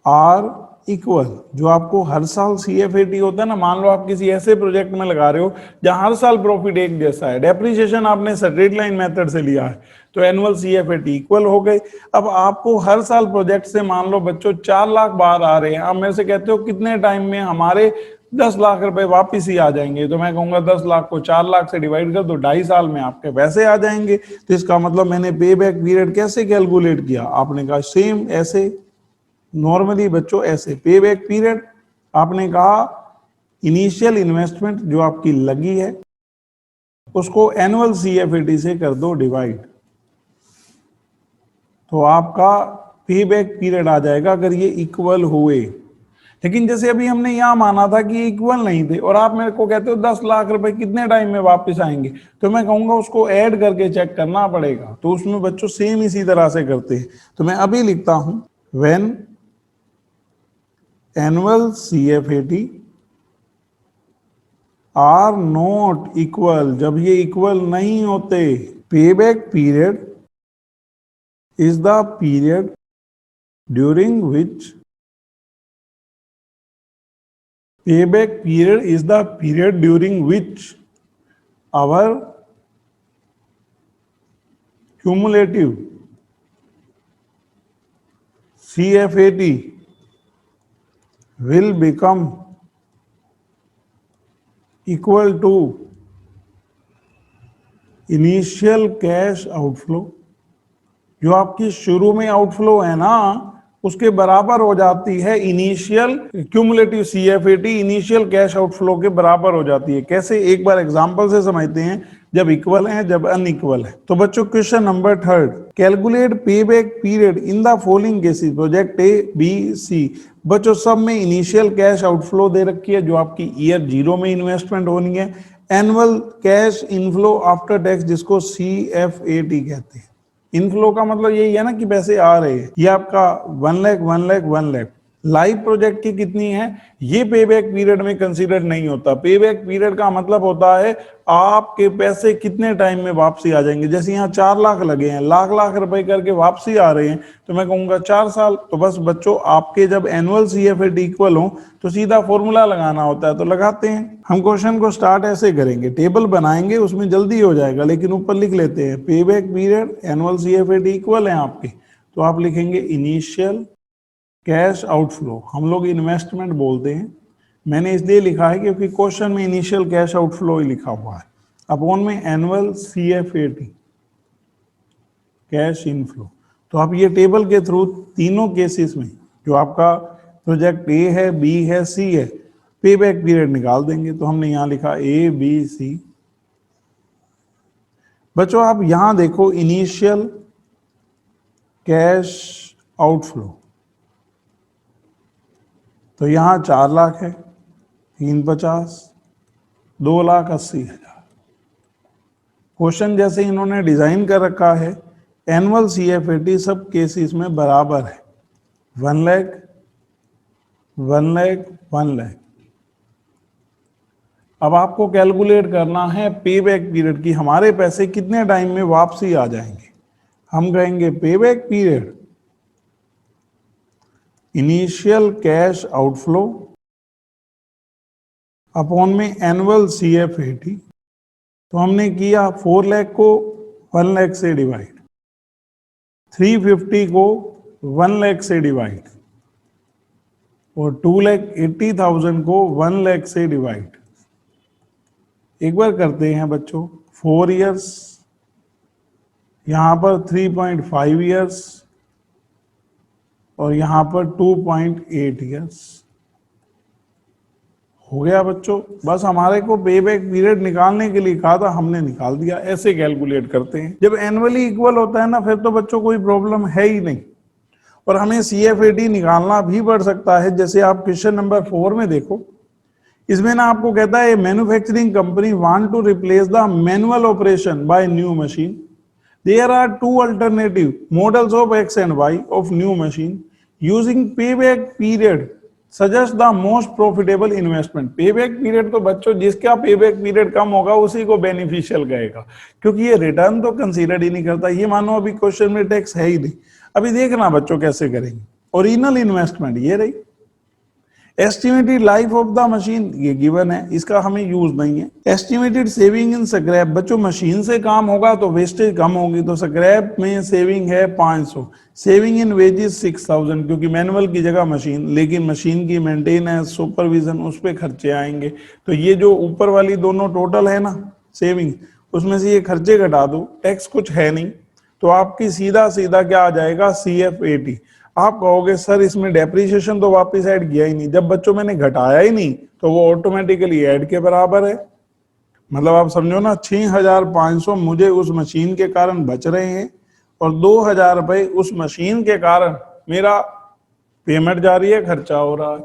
Speaker 1: are equal, जो आपको हर साल CFAT होता है ना, मान लो आप किसी ऐसे प्रोजेक्ट में लगा रहे हो जहां हर साल प्रॉफिट एक जैसा है, डेप्रिसिएशन आपने स्ट्रेट लाइन मेथड से लिया है, तो एनुअल CFAT इक्वल हो गए। अब आपको हर साल प्रोजेक्ट से मान लो बच्चों 4 लाख बाहर आ रहे हैं, आप मेरे से कहते हो कितने टाइम में हमारे 10 लाख रुपए वापिस ही आ जाएंगे, तो मैं कहूंगा 10 लाख को 4 लाख से डिवाइड कर दो, 2.5 साल में आपके पैसे आ जाएंगे। तो इसका मतलब मैंने पे बैक पीरियड कैसे कैलकुलेट किया, आपने कहा सेम ऐसे, नॉर्मली बच्चों ऐसे। पे बैक पीरियड आपने कहा इनिशियल इन्वेस्टमेंट जो आपकी लगी है उसको एनुअल CFAT से कर दो डिवाइड, तो आपका पे बैक पीरियड आ जाएगा अगर ये इक्वल हुए। लेकिन जैसे अभी हमने यहां माना था कि इक्वल नहीं थे और आप मेरे को कहते हो 10 लाख रुपए कितने टाइम में वापस आएंगे, तो मैं कहूंगा उसको ऐड करके चेक करना पड़ेगा। तो उसमें बच्चों सेम इसी तरह से करते हैं। तो मैं अभी लिखता हूं, when annual CFAT are not equal, जब ये इक्वल नहीं होते, pay back period is the period during which payback period is the period during which our cumulative CFAT will become equal to initial cash outflow. जो आपकी शुरू में outflow है ना उसके बराबर हो जाती है initial cumulative CFAT, initial cash outflow के बराबर हो जाती है। कैसे, एक बार एग्जांपल से समझते हैं, जब इक्वल है जब अनइक्वल है। तो बच्चों क्वेश्चन नंबर 3, कैलकुलेट पे back period in the following cases, project A B C। बच्चों सब में इनिशियल कैश आउटफ्लो दे रखी है जो आपकी ईयर 0 में इन्वेस्टमेंट होनी है, annual cash inflow after tax जिसको CFAT कहते हैं। इनफ्लो का मतलब यही है ना कि पैसे आ रहे हैं। ये आपका 1 लाख 1 लाख 1 लाख लाइव प्रोजेक्ट की कितनी है, ये पे बैक पीरियड में कंसीडर नहीं होता। पे बैक पीरियड का मतलब होता है आपके पैसे कितने टाइम में वापसी आ जाएंगे। जैसे यहाँ 4 लाख लगे हैं, लाख लाख रुपए करके वापसी आ रहे हैं, तो मैं कहूंगा 4 साल। तो बस बच्चों आपके जब एनुअल CFAT इक्वल हो तो सीधा फॉर्मूला लगाना होता है, तो लगाते हैं। हम क्वेश्चन को स्टार्ट ऐसे करेंगे, टेबल बनाएंगे उसमें जल्दी हो जाएगा, लेकिन ऊपर लिख लेते हैं पे back period annual CFAT equal है आपके, तो आप लिखेंगे इनिशियल कैश आउटफ्लो। हम लोग इन्वेस्टमेंट बोलते हैं, मैंने इसलिए लिखा है क्योंकि क्वेश्चन में इनिशियल कैश आउटफ्लो ही लिखा हुआ है। अपॉन में एनुअल CFAT कैश इनफ्लो। तो आप ये टेबल के थ्रू तीनों केसेस में जो आपका प्रोजेक्ट A है, B है, C है, पे बैक पीरियड निकाल देंगे। तो हमने यहां लिखा A B C। बच्चों आप यहां देखो इनिशियल कैश आउटफ्लो, तो यहां 4 लाख है, 350, 2,80,000। क्वेश्चन जैसे इन्होंने डिजाइन कर रखा है, एनुअल CFAT सब केसेस में बराबर है, 1 लाख 1 लाख 1 लाख। अब आपको कैलकुलेट करना है पे बैक पीरियड की हमारे पैसे कितने टाइम में वापसी आ जाएंगे। हम कहेंगे पे back period initial cash outflow upon में एनुअल CFAT। तो हमने किया 4 लाख को 1 लाख से डिवाइड, 350 को 1 लाख से डिवाइड और 2,80,000 को 1 लाख से डिवाइड। एक बार करते हैं बच्चों, 4 इयर्स, यहां पर 3.5 इयर्स और यहां पर 2.8 इयर्स। हो गया बच्चों, बस हमारे को पे बैक पीरियड निकालने के लिए कहा था, हमने निकाल दिया। ऐसे कैलकुलेट करते हैं। जब एनुअली इक्वल होता है ना, फिर तो बच्चों कोई प्रॉब्लम है ही नहीं। और हमें CFAT निकालना भी पड़ सकता है। जैसे आप क्वेश्चन नंबर 4 में देखो, इसमें ना आपको कहता है manufacturing company want to replace the manual operation by new machine. There are two alternative models of X and Y of new machine using payback period suggest the most profitable investment। Payback period तो बच्चों जिसका payback period कम होगा उसी को beneficial कहेगा, क्योंकि ये return तो कंसीडर ही नहीं करता। ये मानो अभी क्वेश्चन में टैक्स है ही नहीं। अभी देखना बच्चों कैसे करेंगे। ओरिजिनल इन्वेस्टमेंट ये रही, estimated life of the machine ये गिवन है, इसका हमें यूज नहीं है। एस्टिमेटेड सेविंग इन स्क्रैप, बच्चों मशीन से काम होगा तो वेस्टेज कम होगी, तो स्क्रैप में सेविंग है 500। सेविंग इन वेजेस 6,000, क्योंकि मैनुअल की जगह मशीन, लेकिन मशीन की मेंटेनेंस सुपरविजन उस पर खर्चे आएंगे। तो ये जो ऊपर वाली दोनों टोटल है ना सेविंग, उसमें से ये खर्चे घटा दो, टैक्स कुछ है नहीं, तो आपकी सीधा सीधा क्या आ जाएगा CFAT। आप कहोगे सर इसमें डेप्रिसिएशन तो वापस ऐड किया ही नहीं। जब बच्चों मैंने घटाया ही नहीं तो वो ऑटोमेटिकली ऐड के बराबर है। मतलब आप समझो ना, 6,500 मुझे उस मशीन के कारण बच रहे हैं और 2,000 रुपए उस मशीन के कारण मेरा पेमेंट जा रही है, खर्चा हो रहा है।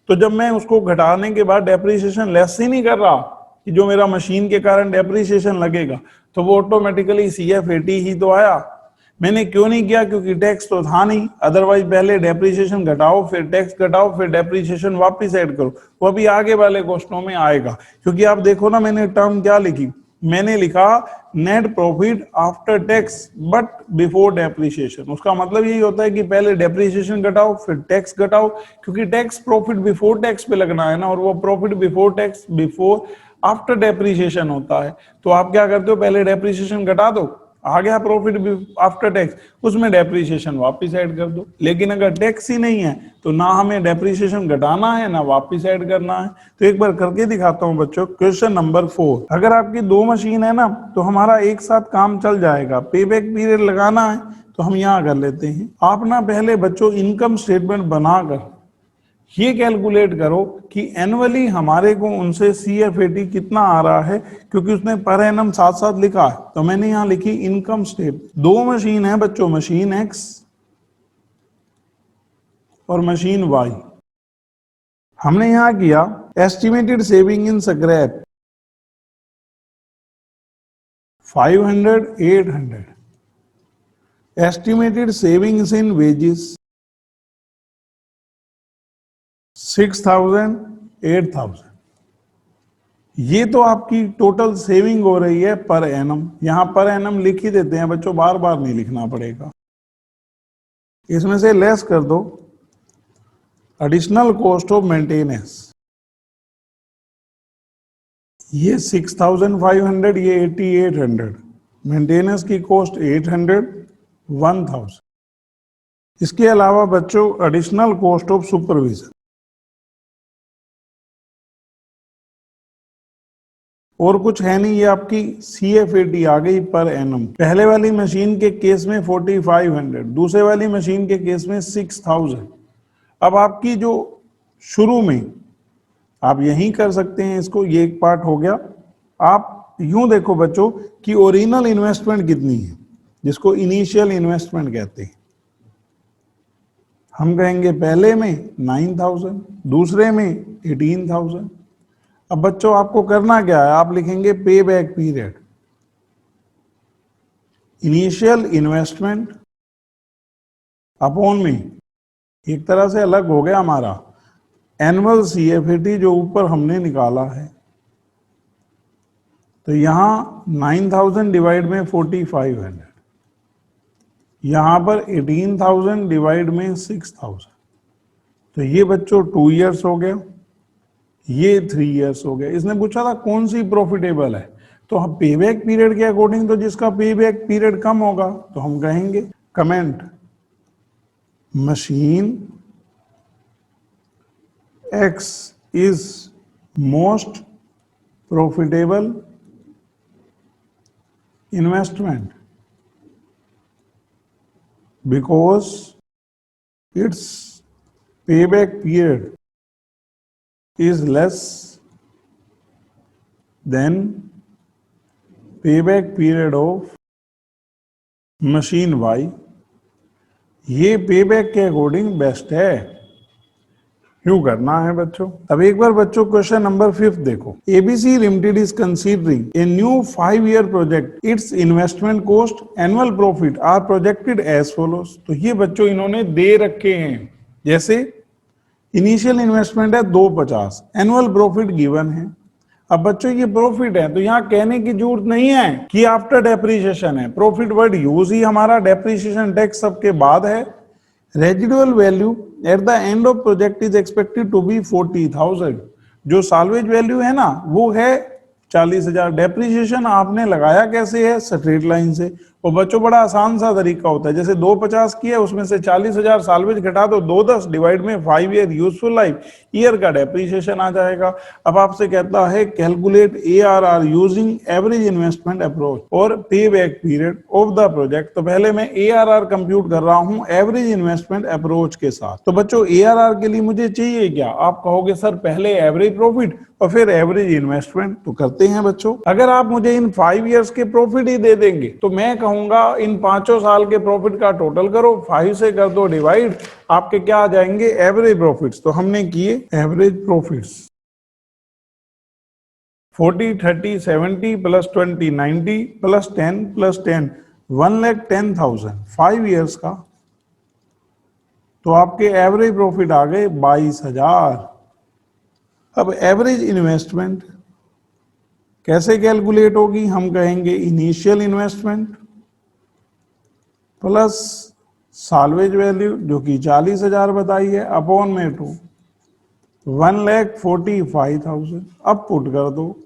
Speaker 1: तो जब मैं उसको घटाने के बाद डेप्रिसिएशन लेस ही नहीं कर रहा कि जो मेरा मशीन के कारण डेप्रिसिएशन लगेगा, तो वो ऑटोमेटिकली CFAT ही तो आया। मैंने क्यों नहीं किया? क्योंकि टैक्स तो था नहीं। अदरवाइज पहले डेप्रिसिएशन घटाओ, फिर टैक्स घटाओ, फिर डेप्रिसिएशन वापस ऐड करो, वो अभी आगे वाले क्वेश्चनों में आएगा। क्योंकि आप देखो ना, मैंने टर्म क्या लिखी, मैंने लिखा net profit after tax but before depreciation. उसका मतलब यही होता है कि पहले डेप्रिसिएशन घटाओ फिर टैक्स घटाओ, क्योंकि टैक्स प्रॉफिट बिफोर टैक्स पे लगना है ना, और वो profit before tax before after depreciation होता है। तो आप क्या करते हो, पहले डेप्रिसिएशन घटा दो, आ गया प्रॉफिट आफ्टर टैक्स, उसमें डेप्रिसिएशन वापस ऐड कर दो। लेकिन अगर टैक्स ही नहीं है तो ना हमें डेप्रिसिएशन घटाना है ना वापस ऐड करना है। तो एक बार करके दिखाता हूं बच्चों। क्वेश्चन नंबर 4, अगर आपकी 2 मशीन है ना तो हमारा एक साथ काम चल जाएगा। पे बैक पीरियड लगाना है तो हम यहाँ कर लेते हैं। आप ना पहले बच्चों इनकम स्टेटमेंट बनाकर ये कैलकुलेट करो कि एनुअली हमारे को उनसे CFAT कितना आ रहा है, क्योंकि उसने पर एनम साथ साथ लिखा है। तो मैंने यहां लिखी इनकम स्टेट। 2 मशीन है बच्चों, मशीन X और मशीन Y। हमने यहां किया estimated saving in scrap 500 800, estimated savings in wages 6,000 8,000। ये तो आपकी टोटल सेविंग हो रही है पर एनम। यहां पर एनम लिख ही देते हैं बच्चों, बार बार नहीं लिखना पड़ेगा। इसमें से लेस कर दो एडिशनल कॉस्ट ऑफ मेंटेनेंस, ये 6,500, ये 8,800, मेंटेनेंस की कॉस्ट 800 1,000। इसके अलावा बच्चों एडिशनल कॉस्ट ऑफ सुपरविजन, और कुछ है नहीं, ये आपकी CFAT आ गई पर एनम। पहले वाली मशीन के केस में 4,500, दूसरे वाली मशीन के केस में 6,000। अब आपकी जो शुरू में आप यहीं कर सकते हैं इसको, ये एक पार्ट हो गया। आप यूं देखो बच्चों कि ओरिजिनल इन्वेस्टमेंट कितनी है, जिसको इनिशियल इन्वेस्टमेंट कहते हैं। हम कहेंगे पहले में 9,000, दूसरे में 18,000। अब बच्चों आपको करना क्या है, आप लिखेंगे पे back period, initial investment upon में, एक तरह से अलग हो गया हमारा एनुअल CFAT जो ऊपर हमने निकाला है। तो यहां 9,000 डिवाइड में 4,500, यहां पर 18,000 डिवाइड में 6,000। तो ये बच्चों 2 इयर्स हो गया, ये 3 इयर्स हो गया। इसने पूछा था कौन सी प्रॉफिटेबल है, तो हम पे बैक पीरियड के अकॉर्डिंग तो जिसका पे बैक पीरियड कम होगा तो हम कहेंगे comment machine x is most profitable investment because its payback period is less than payback period of machine Y। ये पेबैक के अकॉर्डिंग बेस्ट है। क्यों करना है बच्चों? अब एक बार बच्चों क्वेश्चन नंबर 5 देखो। ABC limited is considering a new 5-year project, it's investment cost annual profit are projected as follows. तो ये बच्चों इन्होंने दे रखे हैं, जैसे इनिशियल इन्वेस्टमेंट है 250, एनुअल प्रॉफिट गिवन है। अब बच्चों ये प्रॉफिट है तो यहाँ कहने की जरूरत नहीं है कि आफ्टर डेप्रिसिएशन है, प्रॉफिट वर्ड यूज ही हमारा डेप्रिसिएशन टैक्स सबके बाद है। Residual value at the end of project is expected to be 40,000। जो साल्वेज वैल्यू है ना वो है 40,000। डेप्रिसिएशन आपने लगाया कैसे है? स्ट्रेट लाइन से। और बच्चों बड़ा आसान सा तरीका होता है, जैसे 250 की है उसमें से 40,000 साल्वेज घटा दो, 210 डिवाइड में 5 ईयर यूजफुल लाइफ ईयर का डेप्रिसिएशन आ जाएगा। अब आपसे कहता है calculate ARR using average investment approach और पे back period of the project. तो पहले मैं ARR कंप्यूट कर रहा हूं एवरेज इन्वेस्टमेंट अप्रोच के साथ। तो बच्चों ARR के लिए मुझे चाहिए क्या? आप कहोगे सर पहले एवरेज प्रॉफिट और फिर एवरेज इन्वेस्टमेंट। तो करते हैं बच्चों। अगर आप मुझे इन 5 ईयर्स के प्रॉफिट ही दे देंगे तो मैं कहूंगा इन 5 साल के प्रॉफिट का टोटल करो, 5 से कर दो डिवाइड, आपके क्या आ जाएंगे? Average profits. तो हमने किए average profits 40, 30, 70 plus 20, 90 plus 10 plus 10, 1,10,000 5 years का। तो आपके एवरेज प्रॉफिट आ गए 22,000। अब एवरेज इन्वेस्टमेंट कैसे कैलकुलेट होगी? हम कहेंगे initial investment plus salvage value जो कि 40,000 बताई है अपॉन में 2, 1,45,000। अब पुट कर दो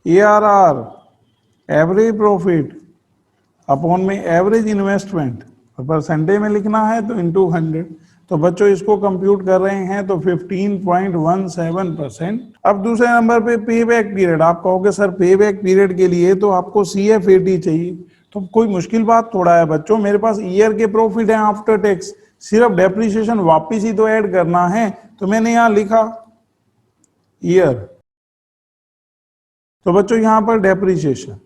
Speaker 1: ARR एवरेज प्रॉफिट अपॉन में एवरेज इन्वेस्टमेंट, परसेंटेज में लिखना है तो इनटू 100। तो बच्चों इसको कंप्यूट कर रहे हैं तो 15.17%। अब दूसरे नंबर पे पे बैक पीरियड। आप कहोगे सर पे बैक पीरियड के लिए तो आपको CFAT चाहिए, तो कोई मुश्किल बात थोड़ा है बच्चों। मेरे पास ईयर के प्रॉफिट है आफ्टर टैक्स, सिर्फ डेप्रिसिएशन वापिस ही तो ऐड करना है। तो मैंने यहां लिखा ईयर। तो बच्चों यहां पर डेप्रिसिएशन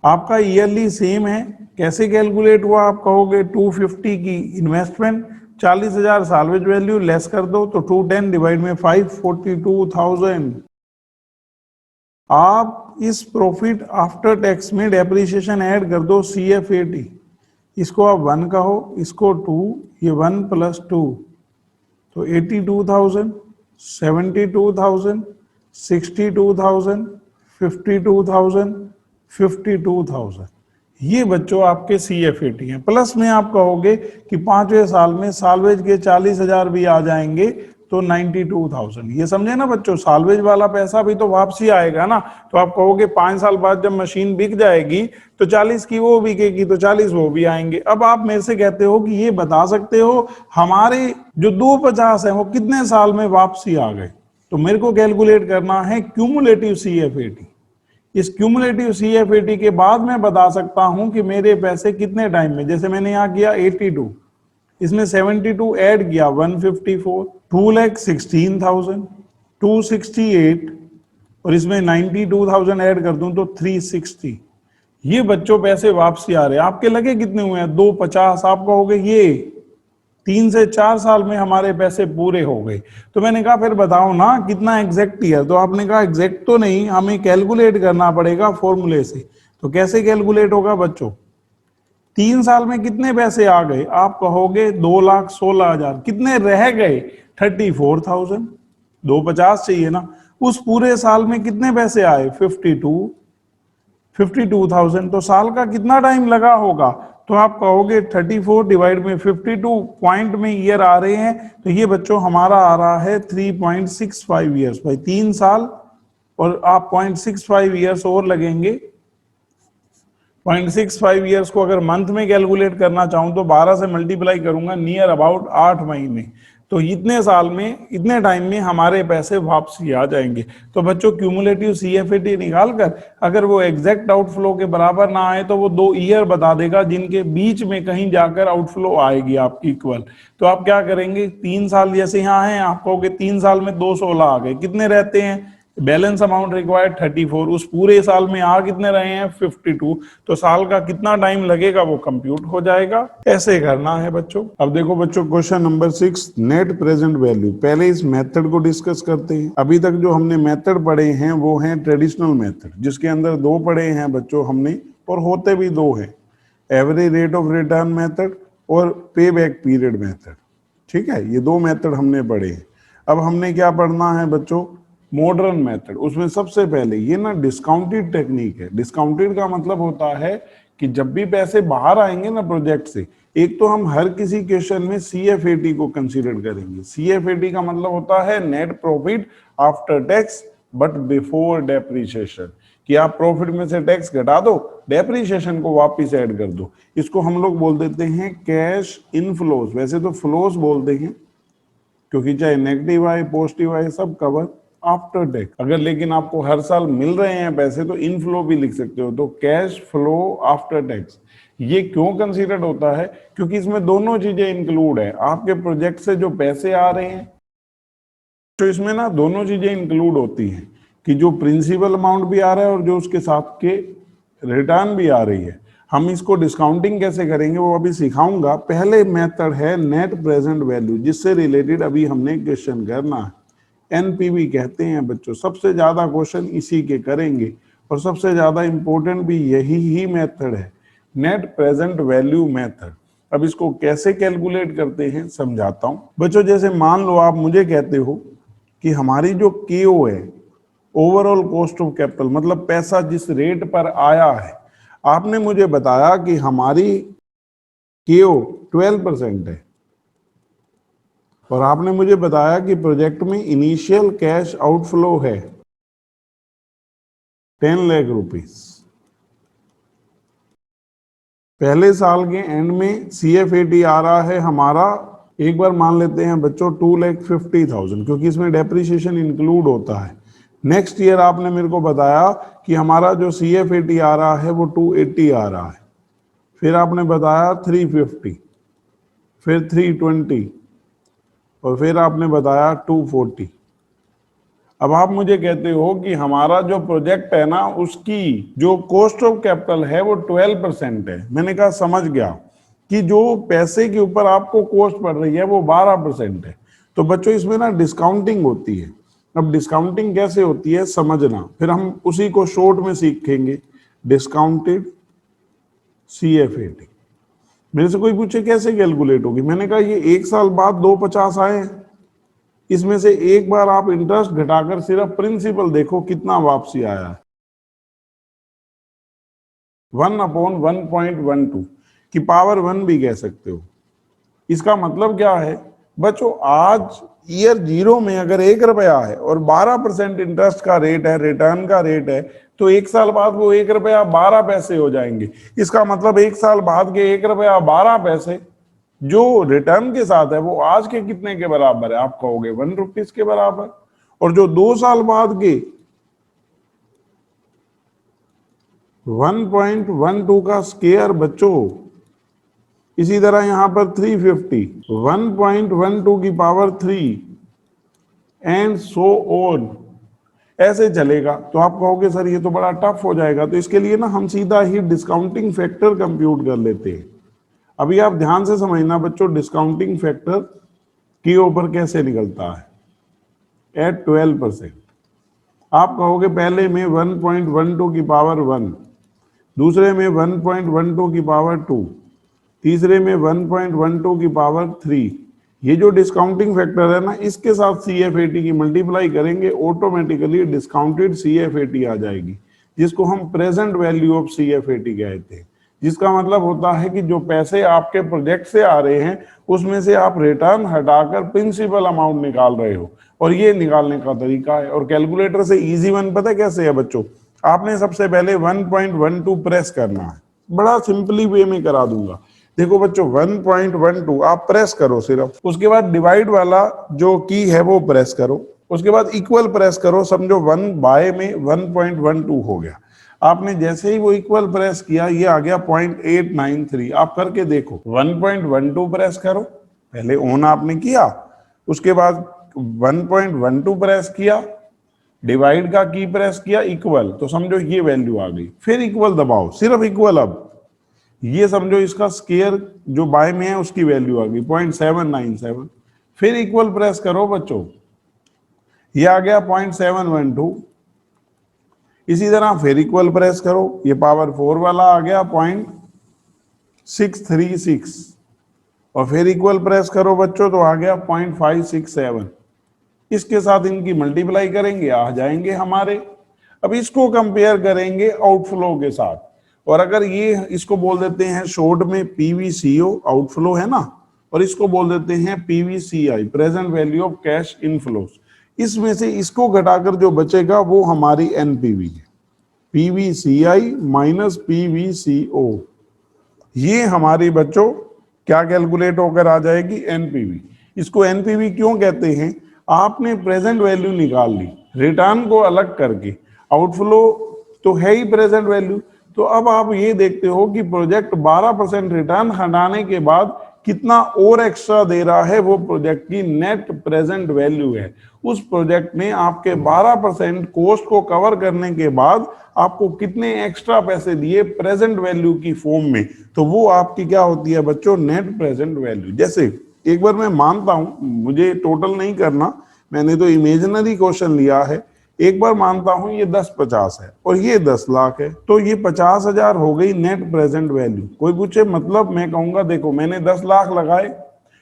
Speaker 1: आपका ईयरली सेम है। कैसे कैलकुलेट हुआ? आप कहोगे 250 की इन्वेस्टमेंट, 40,000 साल्वेज वैल्यू लेस कर दो तो 210 डिवाइड में 5, 42,000। आप इस प्रॉफिट आफ्टर टैक्स में डेप्रिसिएशन ऐड कर दो CFAT। इसको आप 1 कहो, इसको 2, ये 1 प्लस 2 तो 82,000, 72,000, 62,000, 52,000, 52,000। ये बच्चों आपके CFAT हैं। प्लस में आप कहोगे कि 5वें साल में साल्वेज के 40,000 भी आ जाएंगे तो 92,000। ये समझे ना बच्चों, साल्वेज वाला पैसा भी तो वापसी आएगा ना। तो आप कहोगे 5 साल बाद जब मशीन बिक जाएगी तो 40 की वो बिकेगी तो 40 वो भी आएंगे। अब आप मेरे से कहते हो कि ये बता सकते हो हमारे जो 250 है वो कितने साल में वापसी आ गए। तो मेरे को कैलकुलेट करना है क्यूमुलेटिव CFAT। इस क्यूमुलेटिव CFAT के बाद मैं बता सकता हूं कि मेरे पैसे कितने टाइम में, जैसे मैंने यहां किया 82, इसमें 72 ऐड किया 154, 2,16,000, 268 और इसमें 92,000 ऐड कर दूं तो 360। ये बच्चों पैसे वापसी आ रहे हैं। आपके लगे कितने हुए हैं? 250। आप कहोगे ये 3 से 4 साल में हमारे पैसे पूरे हो गए। तो मैंने कहा फिर बताओ ना कितना एग्जैक्ट ईयर। तो आपने कहा एग्जैक्ट तो नहीं, हमें कैलकुलेट करना पड़ेगा फॉर्मूले से। तो कैसे कैलकुलेट होगा बच्चों? 3 साल में कितने पैसे आ गए? आप कहोगे 2,16,000। कितने रह गए? 34,000। 250 चाहिए ना। उस पूरे साल में कितने पैसे आए? 52,000। तो साल का कितना टाइम लगा होगा? तो आप कहोगे 34 डिवाइड में 52 पॉइंट में ईयर आ रहे हैं तो ये बच्चों हमारा आ रहा है 3.65 ईयर्स। भाई 3 साल और आप 0.65 ईयर्स और लगेंगे। 0.65 ईयर्स को अगर मंथ में कैलकुलेट करना चाहूं तो 12 से मल्टीप्लाई करूंगा, नियर अबाउट 8 महीने। तो इतने साल में, इतने टाइम में हमारे पैसे वापसी आ जाएंगे। तो बच्चों क्यूमुलेटिव सीएफएटी निकाल कर अगर वो एग्जैक्ट आउटफ्लो के बराबर ना आए तो वो 2 ईयर बता देगा जिनके बीच में कहीं जाकर आउटफ्लो आएगी आपकी इक्वल। तो आप क्या करेंगे, 3 साल जैसे यहाँ है, आप कहोगे 3 साल में 216 आ गए, कितने रहते हैं, बैलेंस अमाउंट रिक्वायर्ड 34, उस पूरे साल में आ कितने रहे हैं 52। तो साल का कितना टाइम लगेगा वो कंप्यूट हो जाएगा। ऐसे करना है बच्चों। अब देखो बच्चों question number 6, net present value. पहले इस मेथड को डिस्कस करते हैं। अभी तक जो हमने मेथड पढ़े हैं वो हैं ट्रेडिशनल मेथड, जिसके अंदर 2 पढ़े हैं बच्चों हमने, और होते भी 2 हैं, average rate of return method और पे बैक पीरियड मेथड। ठीक है, ये 2 मेथड हमने पढ़े हैं। अब हमने क्या पढ़ना है बच्चों, मॉडर्न मेथड। उसमें सबसे पहले ये ना डिस्काउंटेड टेक्निक है। डिस्काउंटेड का मतलब होता है कि जब भी पैसे बाहर आएंगे ना प्रोजेक्ट से, एक तो हम हर किसी क्वेश्चन में सीएफएटी को कंसीडर करेंगे। सीएफएटी का मतलब होता है net profit after tax but before depreciation, कि आप प्रॉफिट में से टैक्स घटा दो, डेप्रिसिएशन को वापस ऐड कर दो। इसको हम लोग बोल देते हैं कैश इनफ्लोज। वैसे तो फ्लोज बोलते हैं क्योंकि चाहे नेगेटिव आए पॉजिटिव आए सब कवर आफ्टर टैक्स। अगर लेकिन आपको हर साल मिल रहे हैं पैसे तो इनफ्लो भी लिख सकते हो, तो कैश फ्लो आफ्टर टैक्स। ये क्यों कंसीडर्ड होता है, क्योंकि इसमें दोनों चीजें इंक्लूड है। आपके प्रोजेक्ट से जो पैसे आ रहे हैं तो इसमें ना दोनों चीजें इंक्लूड होती हैं, कि जो प्रिंसिपल अमाउंट भी आ रहा है और जो उसके साथ के रिटर्न भी आ रही है। हम इसको डिस्काउंटिंग कैसे करेंगे वो अभी सिखाऊंगा। पहले मेथड है नेट प्रेजेंट वैल्यू, जिससे रिलेटेड अभी हमने क्वेश्चन करना है। एनपीवी कहते हैं बच्चों। सबसे ज्यादा क्वेश्चन इसी के करेंगे और सबसे ज्यादा इंपॉर्टेंट भी यही ही मेथड है, नेट प्रेजेंट वैल्यू मेथड। अब इसको कैसे कैलकुलेट करते हैं समझाता हूं बच्चों। जैसे मान लो आप मुझे कहते हो कि हमारी जो केओ है, ओवरऑल कॉस्ट ऑफ कैपिटल, मतलब पैसा जिस रेट पर आया है, आपने मुझे बताया कि हमारी केओ 12% है, और आपने मुझे बताया कि प्रोजेक्ट में इनिशियल कैश आउटफ्लो है 10 लाख रुपीस। पहले साल के एंड में सीएफएटी आ रहा है हमारा, एक बार मान लेते हैं बच्चों 2,50,000, क्योंकि इसमें डेप्रिसिएशन इंक्लूड होता है। नेक्स्ट ईयर आपने मेरे को बताया कि हमारा जो सीएफएटी आ रहा है वो 280 आ रहा है। फिर आपने बताया 350, फिर 320, और फिर आपने बताया 240। अब आप मुझे कहते हो कि हमारा जो प्रोजेक्ट है ना उसकी जो कॉस्ट ऑफ कैपिटल है वो 12% है। मैंने कहा समझ गया कि जो पैसे के ऊपर आपको कॉस्ट पड़ रही है वो 12% है। तो बच्चों इसमें ना डिस्काउंटिंग होती है। अब डिस्काउंटिंग कैसे होती है समझना, फिर हम उसी को शॉर्ट में सीखेंगे। डिस्काउंटेड सीएफएटी। मेरे से कोई पूछे कैसे कैलकुलेट होगी, मैंने कहा ये 1 साल बाद 250 आए, इसमें से एक बार आप इंटरेस्ट घटाकर सिर्फ प्रिंसिपल देखो कितना वापसी आया है, 1/1.12 की पावर 1 भी कह सकते हो। इसका मतलब क्या है बच्चों, आज ईयर 0 में अगर 1 रुपया है और 12% इंटरेस्ट का रेट है, रिटर्न का रेट है, तो 1 साल बाद वो 1 रुपया 12 पैसे हो जाएंगे। इसका मतलब 1 साल बाद के 1 रुपया 12 पैसे जो रिटर्न के साथ है वो आज के कितने के बराबर है, आप कहोगे 1 रुपीज के बराबर। और जो 2 साल बाद के 1.12 का स्क्वायर बच्चों, इसी तरह यहां पर 350, 1.12 की पावर 3 एंड सो ऑन, ऐसे चलेगा। तो आप कहोगे सर ये तो बड़ा टफ हो जाएगा, तो इसके लिए ना हम सीधा ही डिस्काउंटिंग फैक्टर कंप्यूट कर लेते हैं। अभी आप ध्यान से समझना बच्चों, डिस्काउंटिंग फैक्टर के ऊपर कैसे निकलता है एट 12%। आप कहोगे पहले में 1.12 की पावर 1, दूसरे में 1.12 की पावर 2, तीसरे में 1.12 की पावर 3। ये जो डिस्काउंटिंग फैक्टर है ना, इसके साथ सीएफएटी की मल्टीप्लाई करेंगे, ऑटोमेटिकली डिस्काउंटेड सीएफएटी आ जाएगी, जिसको हम प्रेजेंट वैल्यू ऑफ सीएफएटी कहते हैं। जिसका मतलब होता है कि जो पैसे आपके प्रोजेक्ट से आ रहे हैं उसमें से आप रिटर्न हटाकर प्रिंसिपल अमाउंट निकाल रहे हो, और ये निकालने का तरीका है। और कैलकुलेटर से इजी वन पता है कैसे है बच्चों, आपने सबसे पहले 1.12 प्रेस करना है, बड़ा सिंपली वे में करा दूंगा। देखो बच्चों 1.12 आप प्रेस करो सिर्फ, उसके बाद डिवाइड वाला जो की है वो प्रेस करो, उसके बाद इक्वल प्रेस करो, समझो 1 बाय में 1.12 हो गया। आपने जैसे ही वो इक्वल प्रेस किया ये आ गया 0.893। आप करके देखो, 1.12 प्रेस करो, पहले ऑन आपने किया, उसके बाद 1.12 प्रेस किया, डिवाइड का की प्रेस किया, इक्वल, तो समझो ये वैल्यू आ गई। फिर इक्वल दबाओ, सिर्फ इक्वल, अब ये समझो इसका स्केयर जो बाय में है उसकी वैल्यू आ गई 0.797। फिर इक्वल प्रेस करो बच्चों, ये आ गया 0.712। इसी तरह फिर इक्वल प्रेस करो, ये पावर 4 वाला आ गया 0.636, और फिर इक्वल प्रेस करो बच्चों तो आ गया 0.567। इसके साथ इनकी मल्टीप्लाई करेंगे, आ जाएंगे हमारे। अब इसको कंपेयर करेंगे आउटफ्लो के साथ, और अगर ये इसको बोल देते हैं शॉर्ट में पीवीसीओ, आउटफ्लो है ना, और इसको बोल देते हैं PVCI, present value of cash inflows. इसमें से इसको घटाकर जो बचेगा वो हमारी एनपीवी है, पीवीसीआई माइनस पीवीसीओ। ये हमारी बच्चों क्या कैलकुलेट होकर आ जाएगी, एनपीवी। इसको एनपीवी क्यों कहते हैं, आपने प्रेजेंट वैल्यू निकाल ली रिटर्न को अलग करके, आउटफ्लो तो है ही प्रेजेंट वैल्यू, तो अब आप ये देखते हो कि प्रोजेक्ट 12% रिटर्न हटाने के बाद कितना और एक्स्ट्रा दे रहा है, वो प्रोजेक्ट की नेट प्रेजेंट वैल्यू है। उस प्रोजेक्ट ने आपके 12% कॉस्ट को कवर करने के बाद आपको कितने एक्स्ट्रा पैसे दिए प्रेजेंट वैल्यू की फॉर्म में, तो वो आपकी क्या होती है बच्चों, नेट प्रेजेंट वैल्यू। जैसे एक बार मैं मानता हूं, मुझे टोटल नहीं करना, मैंने तो इमेजिनरी क्वेश्चन लिया है, एक बार मानता हूं ये 1050 है और ये 10 लाख है, तो ये 50,000 हो गई नेट प्रेजेंट वैल्यू। कोई पूछे मतलब, मैं कहूंगा देखो मैंने 10 लाख लगाए,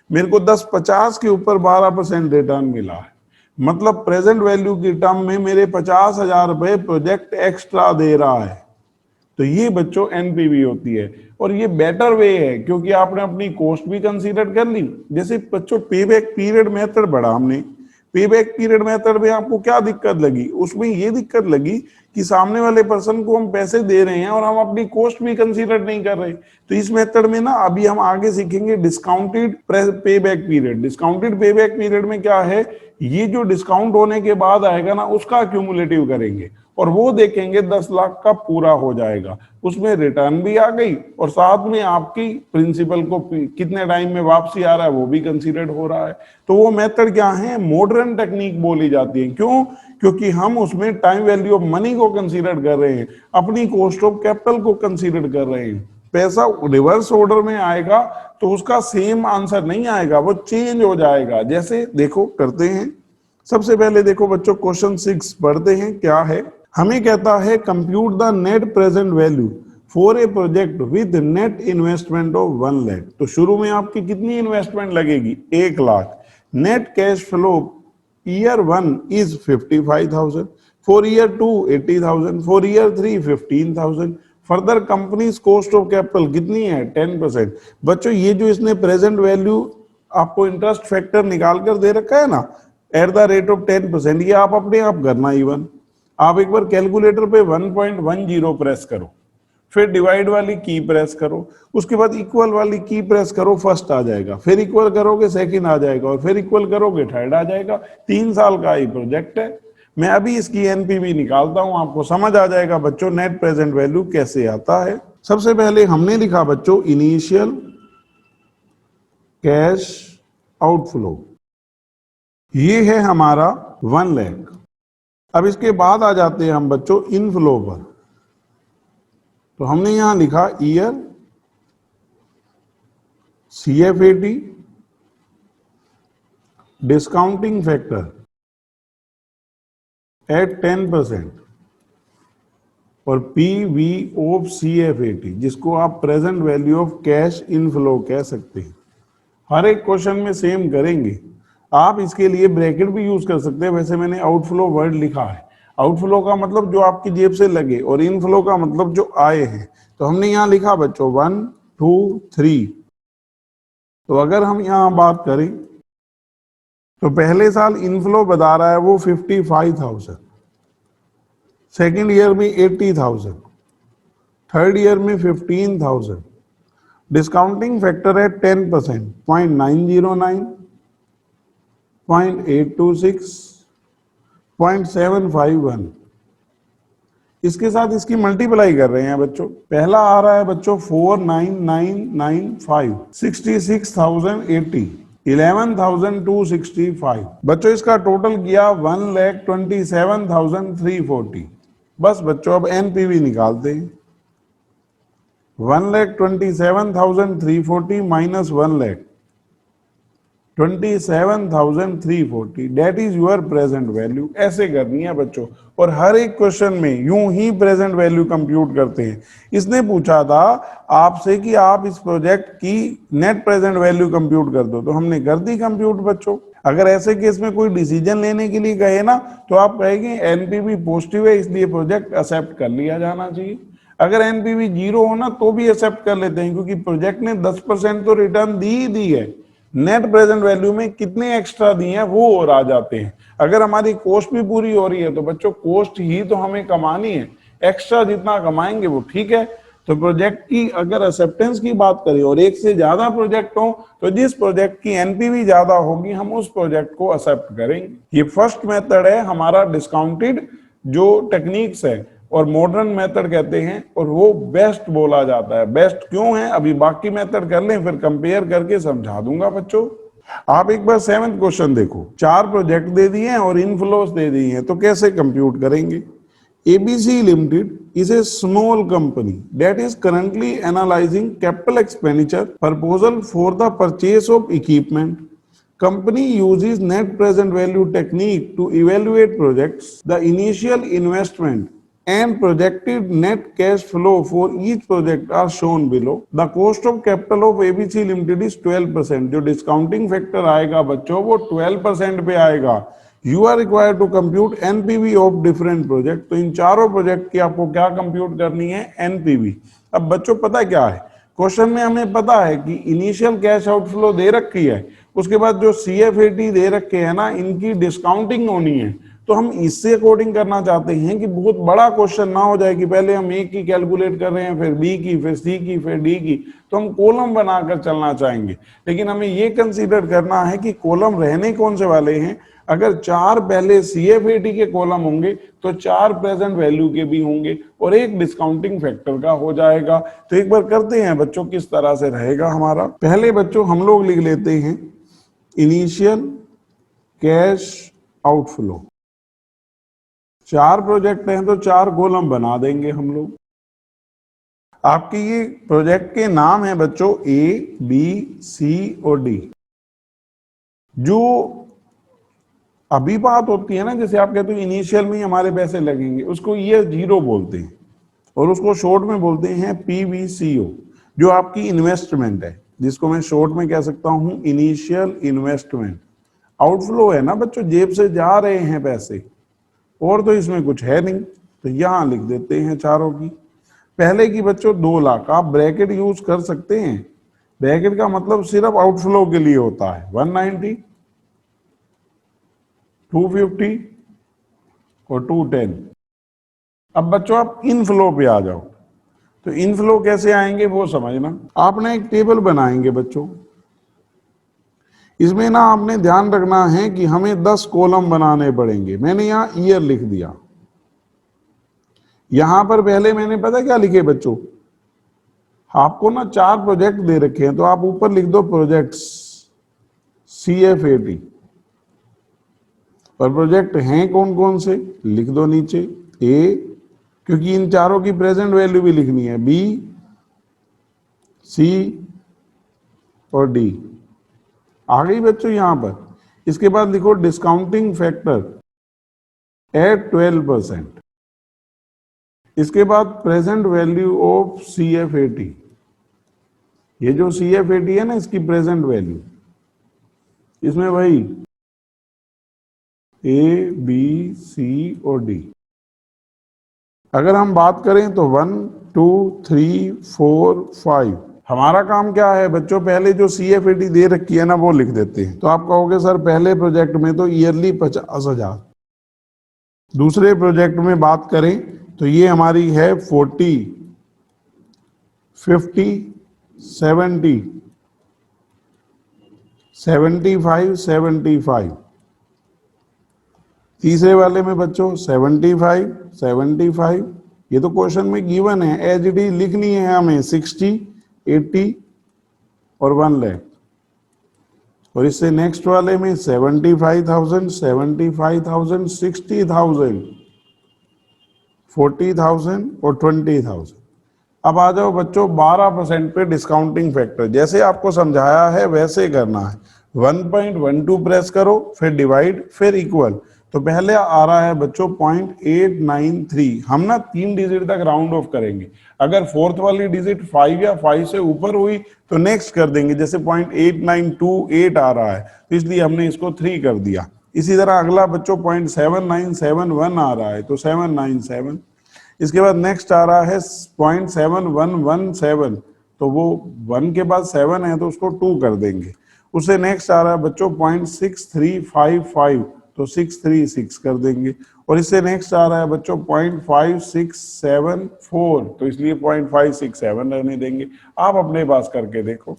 Speaker 1: मेरे को 1050 के ऊपर 12% रिटर्न मिला है, मतलब प्रेजेंट वैल्यू की टर्म में मेरे 50,000 रुपए प्रोजेक्ट एक्स्ट्रा दे रहा है। तो ये बच्चों एनपीवी होती है, और ये बेटर वे है क्योंकि आपने अपनी कॉस्ट भी कंसीडर कर ली। जैसे बच्चों पेबैक पीरियड मेथड बढ़ा हमने, पेबैक पीरियड मेथड में आपको क्या दिक्कत लगी, उसमें ये दिक्कत लगी कि सामने वाले पर्सन को हम पैसे दे रहे हैं और हम अपनी कॉस्ट भी कंसीडर नहीं कर रहे। तो इस मेथड में ना अभी हम आगे सीखेंगे discounted payback period. Discounted payback period में क्या है, ये जो डिस्काउंट होने के बाद आएगा ना उसका क्यूमुलेटिव करेंगे और वो देखेंगे 10 लाख का पूरा हो जाएगा, उसमें रिटर्न भी आ गई और साथ में आपकी प्रिंसिपल को कितने टाइम में वापसी आ रहा है वो भी कंसीडर्ड हो रहा है। तो वो मेथड क्या है, मॉडर्न टेक्निक बोली जाती है। क्यों, क्योंकि हम उसमें टाइम वैल्यू ऑफ मनी को कंसीडर कर रहे हैं, अपनी कॉस्ट ऑफ कैपिटल को कंसीडर कर रहे हैं। पैसा रिवर्स ऑर्डर में आएगा तो उसका सेम आंसर नहीं आएगा, वो चेंज हो जाएगा। जैसे देखो करते हैं, सबसे पहले देखो बच्चों क्वेश्चन 6 पढ़ते हैं, क्या है, हमें कहता है compute the net present value for a project with net investment of 1 lakh. तो शुरू में आपकी कितनी इन्वेस्टमेंट लगेगी, 1 lakh. Net cash flow year 1 is 55,000, for year 2 80,000, for year 3 15,000। Further companies cost of capital कितनी है, 10%। बच्चों ये जो इसने प्रेजेंट वैल्यू आपको इंटरेस्ट फैक्टर निकाल कर दे रखा है ना, एट द रेट ऑफ 10%, ये आप अपने आप करना। इवन आप एक बार कैलकुलेटर पे 1.10 प्रेस करो, फिर डिवाइड वाली की प्रेस करो, उसके बाद इक्वल वाली की प्रेस करो, फर्स्ट आ जाएगा, फिर इक्वल करोगे सेकंड आ जाएगा, और फिर इक्वल करोगे थर्ड आ जाएगा। 3 साल का ही प्रोजेक्ट है। मैं अभी इसकी एनपीवी निकालता हूं, आपको समझ आ जाएगा बच्चों नेट प्रेजेंट वैल्यू कैसे आता है। सबसे पहले हमने लिखा बच्चों इनिशियल कैश आउटफ्लो, ये है हमारा 1 लाख। अब इसके बाद आ जाते हैं हम बच्चों इनफ्लो पर। तो हमने यहां लिखा year CFAT discounting factor at 10% और PV ऑफ CFAT, जिसको आप present value of cash inflow कह सकते हैं। हर एक क्वेश्चन में सेम करेंगे। आप इसके लिए ब्रैकेट भी यूज कर सकते हैं, वैसे मैंने आउटफ्लो वर्ड लिखा है। आउटफ्लो का मतलब जो आपकी जेब से लगे और इनफ्लो का मतलब जो आए हैं। तो हमने यहां लिखा बच्चों 1 2 3। तो अगर हम यहां बात करें तो पहले साल इनफ्लो बता रहा है वो 55,000, सेकेंड ईयर में 80,000, थर्ड ईयर में 15,000। डिस्काउंटिंग फैक्टर है 10%, 0.909, 0.826, 0.751। इसके साथ इसकी मल्टीप्लाई कर रहे हैं बच्चों। पहला आ रहा है बच्चों 49995, 66,080, 11,265। बच्चों इसका टोटल किया 1,27,340। बस बच्चों अब एनपीवी निकालते हैं। 1,27,340 minus 1,27,340, that is your present value. ऐसे करनी है बच्चों, और हर एक क्वेश्चन में यूं ही प्रेजेंट वैल्यू कंप्यूट करते हैं। इसने पूछा था आपसे कि आप इस प्रोजेक्ट की नेट प्रेजेंट वैल्यू कंप्यूट कर दो, तो हमने कर दी कंप्यूट बच्चों। अगर ऐसे केस में कोई डिसीजन लेने के लिए कहे ना, तो आप कहेंगे एनपीवी पॉजिटिव है इसलिए प्रोजेक्ट एक्सेप्ट कर लिया जाना चाहिए। अगर एनपीवी 0 हो ना तो भी एक्सेप्ट कर लेते हैं, क्योंकि प्रोजेक्ट ने 10% तो रिटर्न दी ही दी है। नेट प्रेजेंट वैल्यू में कितने एक्स्ट्रा दिए हैं वो और आ जाते हैं। अगर हमारी कॉस्ट भी पूरी हो रही है तो बच्चों कॉस्ट ही तो हमें कमानी है, एक्स्ट्रा जितना कमाएंगे वो ठीक है। तो प्रोजेक्ट की अगर एक्सेप्टेंस की बात करें और एक से ज्यादा प्रोजेक्ट हो, तो जिस प्रोजेक्ट की एनपीवी ज्यादा होगी हम उस प्रोजेक्ट को एक्सेप्ट करेंगे। ये फर्स्ट मेथड है हमारा डिस्काउंटेड जो टेक्निक्स है, और मॉडर्न मेथड कहते हैं, और वो बेस्ट बोला जाता है। बेस्ट क्यों है अभी बाकी मेथड कर लें, फिर कंपेयर करके समझा दूंगा बच्चों। आप एक बार 7th क्वेश्चन देखो। 4 प्रोजेक्ट दे दिए हैं और इनफ्लोस दे दी हैं, तो कैसे कंप्यूट करेंगे। ABC Limited is a small company that is currently analyzing capital expenditure proposal for the purchase of equipment. Company uses net present value technique to evaluate projects. The initial investment and projected net cash flow for each project are shown below. The cost of capital of ABC Limited is 12%. जो discounting factor आएगा बच्चों वो 12% पे आएगा। You are required to compute NPV of different project। तो इन चारों project की आपको क्या कंप्यूट करनी है, NPV। अब बच्चों पता क्या है, क्वेश्चन में हमें पता है कि इनिशियल कैश आउटफ्लो दे रखी है, उसके बाद जो CFAT दे रखे हैं ना, इनकी डिस्काउंटिंग होनी है। तो हम इससे अकॉर्डिंग करना चाहते हैं कि बहुत बड़ा क्वेश्चन ना हो जाए कि पहले हम ए की कैलकुलेट कर रहे हैं, फिर बी की, फिर सी की, फिर डी की। तो हम कॉलम बनाकर चलना चाहेंगे, लेकिन हमें ये कंसीडर करना है कि कॉलम रहने कौन से वाले हैं। अगर 4 पहले CFAT के कॉलम होंगे तो 4 प्रेजेंट वैल्यू के भी होंगे और एक डिस्काउंटिंग फैक्टर का हो जाएगा। तो एक बार करते हैं बच्चों किस तरह से रहेगा हमारा। पहले बच्चों हम लोग लिख लेते हैं इनिशियल कैश आउटफ्लो। 4 प्रोजेक्ट हैं तो 4 कॉलम बना देंगे हम लोग। आपके ये प्रोजेक्ट के नाम है बच्चों ABC और D। जो अभी बात होती है ना, जैसे आप कहते हो इनिशियल में ही हमारे पैसे लगेंगे, उसको ईयर 0 बोलते हैं और उसको शॉर्ट में बोलते हैं PVCO। जो आपकी इन्वेस्टमेंट है, जिसको मैं शॉर्ट में कह सकता हूं इनिशियल इन्वेस्टमेंट। आउटफ्लो है ना बच्चों, जेब से जा रहे हैं पैसे, और तो इसमें कुछ है नहीं, तो यहां लिख देते हैं चारों की। पहले की बच्चों 2 लाख, आप ब्रैकेट यूज कर सकते हैं। ब्रैकेट का मतलब सिर्फ आउटफ्लो के लिए होता है। 190, 250 और 210। अब बच्चों आप इनफ्लो पे आ जाओ। तो इनफ्लो कैसे आएंगे वो समझना। आपने एक टेबल बनाएंगे बच्चों, इसमें ना आपने ध्यान रखना है कि हमें 10 कॉलम बनाने पड़ेंगे। मैंने यहां ईयर लिख दिया। यहां पर पहले मैंने पता क्या लिखे बच्चों, आपको ना 4 प्रोजेक्ट दे रखे हैं, तो आप ऊपर लिख दो प्रोजेक्ट्स CFAT। और प्रोजेक्ट हैं कौन कौन से लिख दो नीचे। ए, क्योंकि इन चारों की प्रेजेंट वैल्यू भी लिखनी है, B, C और D। आ गई बच्चों यहां पर। इसके बाद लिखो डिस्काउंटिंग फैक्टर एट 12%। इसके बाद प्रेजेंट वैल्यू ऑफ CFAT। ये जो CFAT है ना, इसकी प्रेजेंट वैल्यू, इसमें वही A, B, C और D। अगर हम बात करें तो 1, 2, 3, 4, 5 हमारा काम क्या है बच्चों, पहले जो CFAT दे रखी है ना वो लिख देते हैं। तो आप कहोगे सर पहले प्रोजेक्ट में तो ईयरली 50,000, दूसरे प्रोजेक्ट में बात करें तो ये हमारी है 40, 50, 70, 75, 75। तीसरे वाले में बच्चों 75, 75, ये तो क्वेश्चन में गिवन है, एज इट इज लिखनी है हमें 60, 80 और 1 लाख। और इससे नेक्स्ट वाले में 75,000, 75,000, 60,000, 40,000 और 20,000। अब आ जाओ बच्चों 12% पे डिस्काउंटिंग फैक्टर, जैसे आपको समझाया है वैसे करना है। 1.12 प्रेस करो, फिर डिवाइड, फिर इक्वल। तो पहले आ रहा है बच्चों 0.893, हम ना 3 डिजिट तक राउंड ऑफ करेंगे। अगर फोर्थ वाली डिजिट 5 या 5 से ऊपर हुई तो नेक्स्ट कर देंगे, जैसे 0.8928 आ रहा है तो इसलिए हमने इसको 3 कर दिया। इसी तरह अगला बच्चों 0.7971 आ रहा है तो 797। इसके बाद नेक्स्ट आ रहा है 0.7117, तो वो 1 के बाद 7 है तो उसको 2 कर देंगे। उससे नेक्स्ट आ रहा है बच्चों 0.6355, तो 636 कर देंगे। और इससे नेक्स्ट आ रहा है बच्चों 0.5674, तो इसलिए 0.567 रहने देंगे। आप अपने पास करके देखो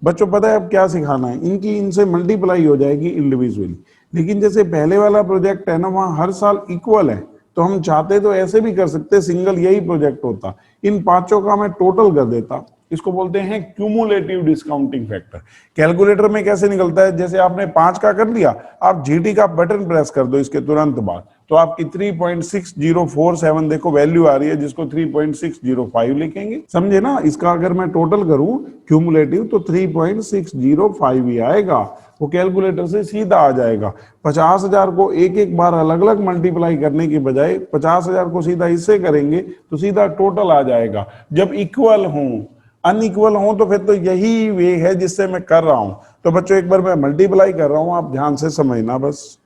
Speaker 1: बच्चों। पता है अब क्या सिखाना है, इनकी इनसे मल्टीप्लाई हो जाएगी इंडिविजुअली, लेकिन जैसे पहले वाला प्रोजेक्ट है ना वहां हर साल इक्वल है, तो हम चाहते तो ऐसे भी कर सकते, सिंगल यही प्रोजेक्ट होता, इन पांचों का मैं टोटल कर देता। इसको बोलते हैं क्यूमुलेटिव डिस्काउंटिंग फैक्टर। कैलकुलेटर में कैसे निकलता है, जैसे आपने 5 का कर लिया, आप GT का बटन प्रेस कर दो इसके तुरंत बाद, तो आपकी 3.6047 देखो वैल्यू आ रही है, जिसको 3.605 लिखेंगे, समझे ना। इसका अगर मैं टोटल करूं क्यूमुलेटिव तो 3.605 ही आएगा, वो कैलकुलेटर से सीधा आ जाएगा। 50,000 को एक एक बार अलग अलग मल्टीप्लाई करने की बजाय 50,000 को सीधा इससे करेंगे तो सीधा टोटल आ जाएगा। जब इक्वल हों, अनइक्वल हों तो फिर तो यही वे है जिससे मैं कर रहा हूं। तो बच्चों एक बार मैं मल्टीप्लाई कर रहा हूं, आप ध्यान से समझना, बस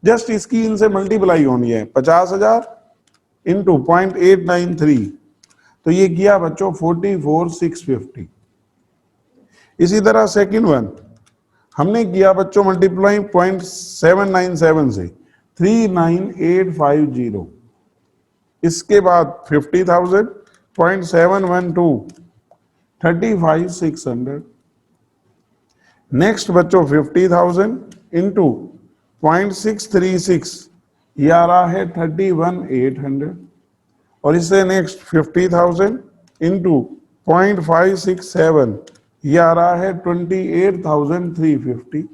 Speaker 1: जस्ट इसकी इनसे मल्टीप्लाई होनी है। 50,000 इंटू 0.893, तो ये किया बच्चों 44,650। इसी तरह सेकंड वन हमने किया बच्चों मल्टीप्लाई 0.797 से 39,850। इसके बाद 50,000, 0.712, 35,600। नेक्स्ट बच्चों 50,000 इंटू 0.636, ये आ रहा है 31,800। और इससे नेक्स्ट 50,000 इंटू 0.567, ये आ रहा है 28,350।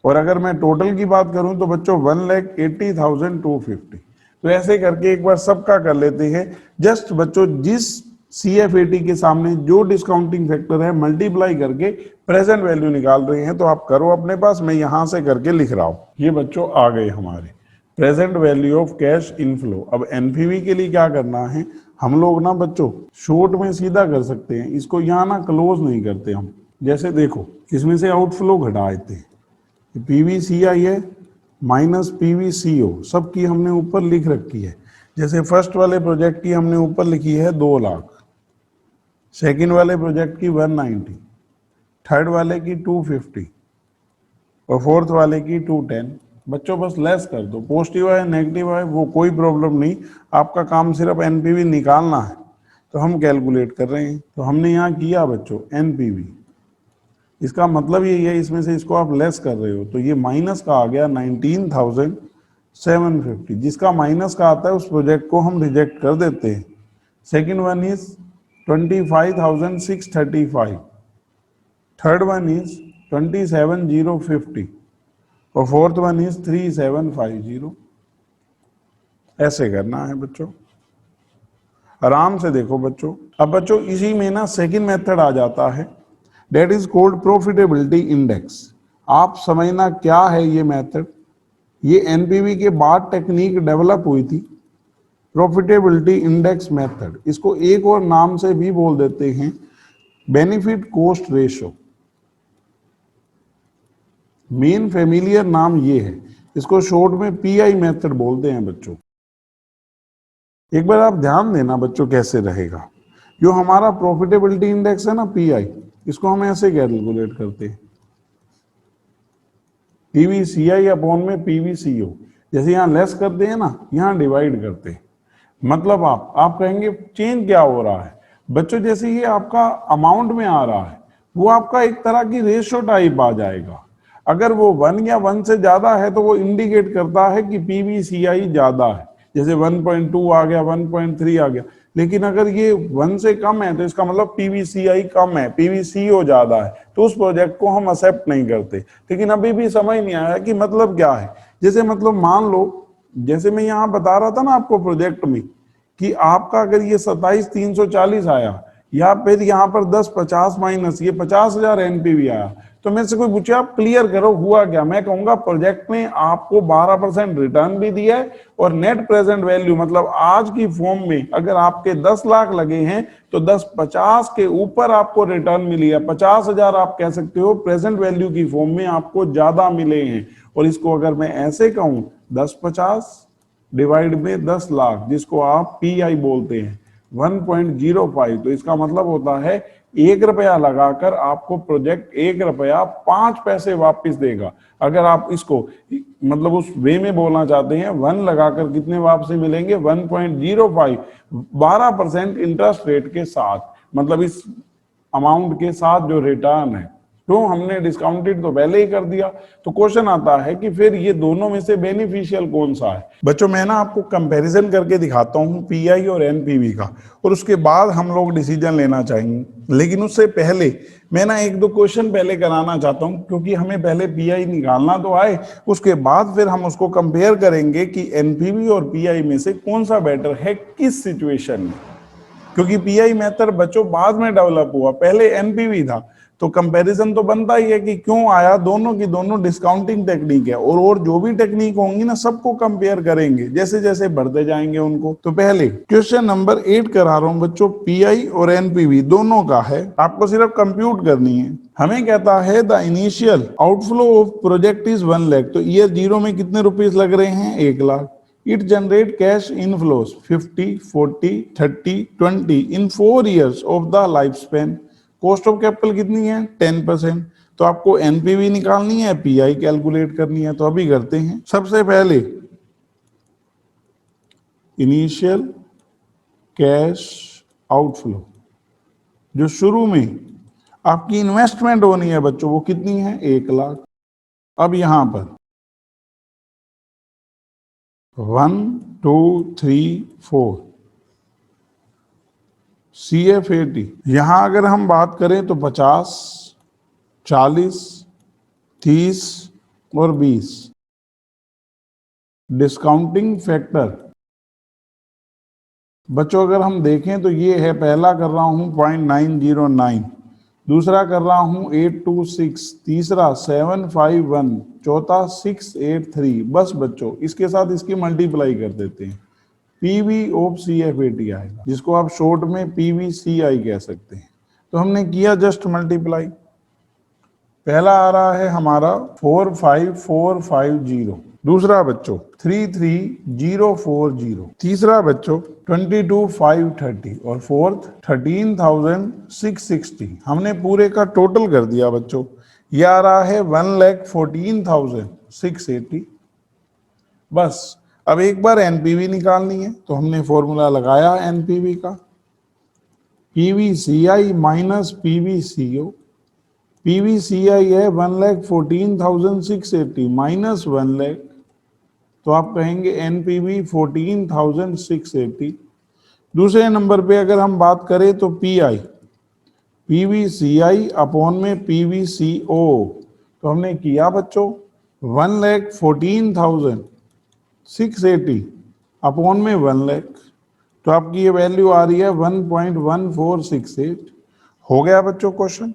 Speaker 1: और अगर मैं टोटल की बात करूं तो बच्चों 1,80,250। तो ऐसे करके एक बार सबका कर लेते हैं। जस्ट बच्चों जिस CFAT के सामने जो डिस्काउंटिंग फैक्टर है मल्टीप्लाई करके प्रेजेंट वैल्यू निकाल रहे हैं, तो आप करो अपने पास, मैं यहां से करके लिख रहा हूं। ये बच्चों आ गए हमारे present value of cash inflow. अब NPV के लिए क्या करना है, हम लोग ना बच्चों शॉर्ट में सीधा कर सकते हैं, इसको यहाँ ना क्लोज नहीं करते हम। जैसे देखो इसमें से आउटफ्लो घटा देते हैं, PVCI है माइनस PVCO, सबकी हमने ऊपर लिख रखी है। जैसे फर्स्ट वाले प्रोजेक्ट की हमने ऊपर लिखी है 2 लाख, सेकंड वाले प्रोजेक्ट की 190, थर्ड वाले की 250 और फोर्थ वाले की 210। बच्चों बस लेस कर दो, पॉजिटिव है नेगेटिव है वो कोई प्रॉब्लम नहीं, आपका काम सिर्फ NPV निकालना है। तो हम कैलकुलेट कर रहे हैं, तो हमने यहाँ किया बच्चों NPV, इसका मतलब यही है इसमें से इसको आप लेस कर रहे हो, तो ये माइनस का आ गया 19,750। जिसका माइनस का आता है उस प्रोजेक्ट को हम रिजेक्ट कर देते हैं। Second one is 25,635, third one is 27,050 और फोर्थ वन इज 3,750। ऐसे करना है बच्चों, आराम से देखो बच्चों। अब बच्चों इसी में ना सेकंड मेथड आ जाता है, that is called profitability index. आप समझना क्या है ये मेथड, ये NPV के बाद टेक्निक डेवलप हुई थी, प्रॉफिटेबिलिटी इंडेक्स मेथड। इसको एक और नाम से भी बोल देते हैं benefit cost ratio. Main familiar नाम ये है, इसको शॉर्ट में PI मेथड बोलते हैं बच्चों। एक बार आप ध्यान देना बच्चों कैसे रहेगा। जो हमारा प्रॉफिटेबिलिटी इंडेक्स है ना पीआई, इसको हम ऐसे कैलकुलेट करते हैं, पीवीसीआई अपॉन में पीवीसीओ। जैसे यहाँ लेस करते हैं ना, यहाँ डिवाइड करते हैं। मतलब आप कहेंगे चेंज क्या हो रहा है बच्चों, जैसे ये आपका अमाउंट में आ रहा है, वो आपका एक तरह की रेशियो टाइप आ जाएगा। अगर वो 1 या 1 से ज्यादा है तो वो इंडिकेट करता है कि पीवीसीआई ज्यादा है, जैसे 1.2 आ गया, 1.3 आ गया। लेकिन अगर ये 1 से कम है तो इसका मतलब पीवीसीआई कम है, पीवीसीओ ज्यादा है, तो उस प्रोजेक्ट को हम एक्सेप्ट नहीं करते। लेकिन अभी भी समझ नहीं आया कि मतलब क्या है। जैसे मतलब मान लो, जैसे मैं यहाँ बता रहा था ना आपको प्रोजेक्ट में, कि आपका अगर ये 27,340 आया, या फिर यहाँ पर 1050 माइनस ये 50,000 एनपीवी आया, तो मेरे से कोई पूछे आप क्लियर करो हुआ क्या, मैं कहूंगा प्रोजेक्ट ने आपको 12% रिटर्न भी दिया है, और नेट प्रेजेंट वैल्यू मतलब आज की फॉर्म में अगर आपके 10 लाख लगे हैं तो 1050 के ऊपर आपको रिटर्न मिली है। 50,000 आप कह सकते हो प्रेजेंट वैल्यू की फॉर्म में आपको ज्यादा मिले हैं। और इसको अगर मैं ऐसे कहूं, 1050 डिवाइड में 10 लाख, जिसको आप पीआई बोलते हैं 1.05, तो इसका मतलब होता है 1 रुपया लगाकर आपको प्रोजेक्ट 1 रुपया 5 पैसे वापस देगा। अगर आप इसको मतलब उस वे में बोलना चाहते हैं, 1 लगाकर कितने वापसी मिलेंगे, 1.05, 12% इंटरेस्ट रेट के साथ, मतलब इस अमाउंट के साथ जो रिटर्न है। तो हमने डिस्काउंटेड तो पहले ही कर दिया। तो क्वेश्चन आता है कि फिर ये दोनों में से बेनिफिशियल कौन सा है। बच्चों मैं ना आपको कंपैरिजन करके दिखाता हूँ पीआई और एनपीवी का, और उसके बाद हम लोग डिसीजन लेना चाहेंगे। लेकिन उससे पहले मैं ना 1-2 क्वेश्चन पहले कराना चाहता हूँ, क्योंकि हमें पहले पीआई निकालना तो आए, उसके बाद फिर हम उसको कंपेयर करेंगे कि एनपीवी और पीआई में से कौन सा बेटर है किस सिचुएशन में। क्योंकि पीआई मेथड बच्चों बाद में डेवलप हुआ, पहले एनपीवी था। तो कंपैरिजन तो बनता ही है कि क्यों आया, दोनों की दोनों डिस्काउंटिंग टेक्निक है, और जो भी टेक्निक होंगी ना सबको कंपेयर करेंगे जैसे जैसे बढ़ते जाएंगे उनको। तो पहले क्वेश्चन नंबर 8 करा रहा हूं बच्चों, पीआई और एनपीवी दोनों का है, आपको सिर्फ कंप्यूट करनी है। हमें कहता है the initial outflow of project is 1 lakh, तो ईयर 0 में कितने रुपीस लग रहे हैं, 1 lakh. It generate cash inflows 50, 40, 30, 20 in 4 years of the lifespan. Cost of capital कितनी है, 10%। तो आपको एनपीवी निकालनी है, पीआई कैलकुलेट करनी है। तो अभी करते हैं। सबसे पहले इनिशियल कैश आउटफ्लो, जो शुरू में आपकी इन्वेस्टमेंट होनी है बच्चों, वो कितनी है, 1 लाख। अब यहां पर 1, 2, 3, 4 CF80, यहां अगर हम बात करें तो 50, 40, 30 और 20 डिस्काउंटिंग फैक्टर। बच्चों अगर हम देखें तो ये है, पहला कर रहा हूं 0.909, दूसरा कर रहा हूं 826, तीसरा 751, चौथा 683। बस बच्चों इसके साथ इसकी मल्टीप्लाई कर देते हैं, पीवी ऑफ CF80 आएगा, जिसको आप शॉर्ट में PVCI कह सकते हैं। तो हमने किया जस्ट मल्टीप्लाई। पहला आ रहा है हमारा 45450, दूसरा बच्चों 33040, तीसरा बच्चों 22530, और फोर्थ 13660। हमने पूरे का टोटल कर दिया बच्चों, यह आ रहा है 1,14,680। बस अब एक बार एनपीवी निकालनी है, तो हमने फॉर्मूला लगाया एनपीवी का, पीवीसीआई माइनस पीवीसीओ। पीवीसीआई है 1,14,680 माइनस 1 लाख, तो आप कहेंगे एनपीवी 14,680। दूसरे नंबर पे अगर हम बात करें तो पीआई, पीवीसीआई अपॉन में पीवीसीओ, तो हमने किया बच्चों 1,14,680 अपॉन में 1 लाख, तो आपकी ये वैल्यू आ रही है 1.1468। हो गया बच्चों क्वेश्चन,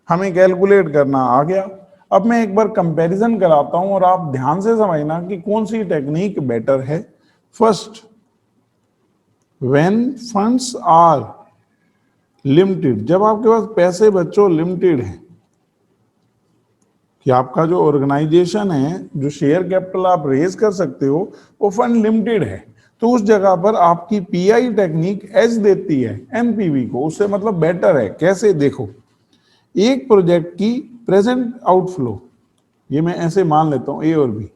Speaker 1: हमें कैलकुलेट करना आ गया। अब मैं एक बार कंपैरिजन कराता हूं और आप ध्यान से समझना कि कौन सी टेक्निक बेटर है। First, when funds are limited, जब आपके पास पैसे बच्चों लिमिटेड है, कि आपका जो ऑर्गेनाइजेशन है, जो शेयर कैपिटल आप रेज कर सकते हो, वो फंड लिमिटेड है, तो उस जगह पर आपकी पीआई टेक्निक एज देती है एनपीवी को, उससे मतलब बेटर है। कैसे, देखो, एक प्रोजेक्ट की प्रेजेंट आउटफ्लो, ये मैं ऐसे मान लेता हूं ए और बी,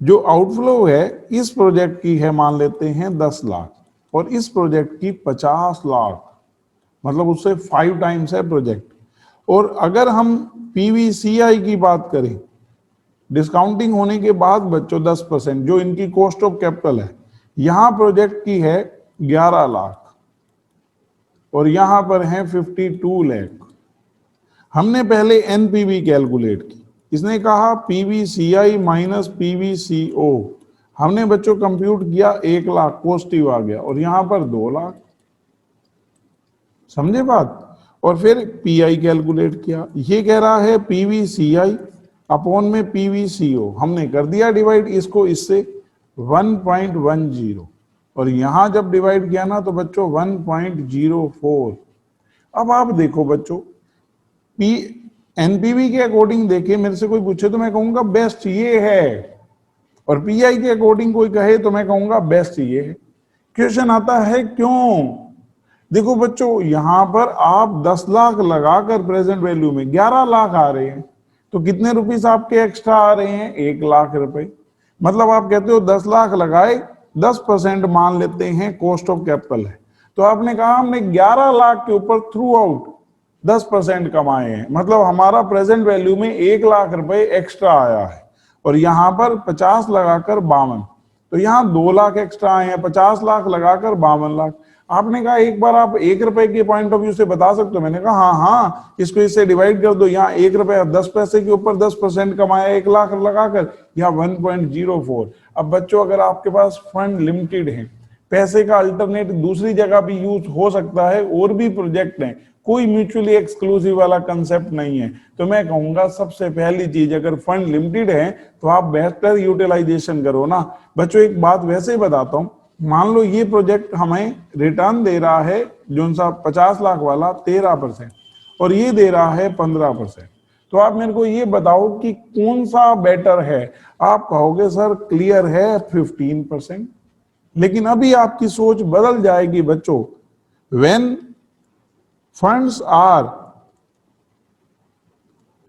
Speaker 1: जो आउटफ्लो है इस प्रोजेक्ट की है मान लेते हैं 10 लाख और इस प्रोजेक्ट की 50 लाख, मतलब उससे 5 टाइम्स है प्रोजेक्ट। और अगर हम पीवीसीआई की बात करें, डिस्काउंटिंग होने के बाद बच्चों 10% जो इनकी कॉस्ट ऑफ कैपिटल है, यहां प्रोजेक्ट की है 11 लाख और यहां पर है 52 लाख। हमने पहले एनपीवी कैलकुलेट की, इसने कहा पीवीसीआई माइनस पीवीसीओ, हमने बच्चों कंप्यूट किया 1 लाख पॉजिटिव आ गया और यहां पर 2 लाख, समझे बात। और फिर पीआई कैलकुलेट किया, ये कह रहा है पीवीसीआई अपॉन में पीवीसीओ, हमने कर दिया डिवाइड इसको इससे 1.10 और यहां जब डिवाइड किया ना तो बच्चों 1.04। अब आप देखो बच्चों, पी एनपीवी के अकॉर्डिंग देखिए, मेरे से कोई पूछे तो मैं कहूंगा बेस्ट ये है, और पीआई के अकॉर्डिंग कोई कहे तो मैं कहूंगा बेस्ट ये है। क्वेश्चन आता है क्यों? देखो बच्चों, यहां पर आप 10 लाख लगाकर प्रेजेंट वैल्यू में 11 लाख आ रहे हैं, तो कितने रुपीस आपके एक्स्ट्रा आ रहे हैं? 1 लाख रुपए। मतलब आप कहते हो 10 लाख लगाए, 10% मान लेते हैं कॉस्ट ऑफ कैपिटल है, तो आपने कहा हमने 11 लाख के ऊपर थ्रू आउट 10% कमाए हैं, मतलब हमारा प्रेजेंट वैल्यू में 1 लाख रुपए एक्स्ट्रा आया है। और यहां पर 50 लगाकर 52, तो यहां 2 लाख एक्स्ट्रा आए हैं, 50 लाख लगाकर 52 लाख। आपने कहा एक बार आप 1 रुपए के पॉइंट ऑफ व्यू से बता सकते हो? मैंने कहा हाँ, इसको इससे डिवाइड कर दो, यहाँ 1 रुपया 10 पैसे के ऊपर 10% कमाया 1 लाख लगाकर, यहाँ 1.04। अब बच्चों, अगर आपके पास फंड लिमिटेड है, पैसे का अल्टरनेट दूसरी जगह भी यूज हो सकता है, और भी प्रोजेक्ट हैं, कोई म्यूचुअली एक्सक्लूसिव वाला कंसेप्ट नहीं है, तो मैं कहूंगा सबसे पहली चीज, अगर फंड लिमिटेड है तो आप बेहतर यूटिलाइजेशन करो ना। बच्चों एक बात वैसे ही बताता हूं, मान लो ये प्रोजेक्ट हमें रिटर्न दे रहा है जो सा 50 लाख वाला 13% और ये दे रहा है 15%, तो आप मेरे को ये बताओ कि कौन सा बेटर है? आप कहोगे सर क्लियर है 15%, लेकिन अभी आपकी सोच बदल जाएगी बच्चों। व्हेन फंड्स आर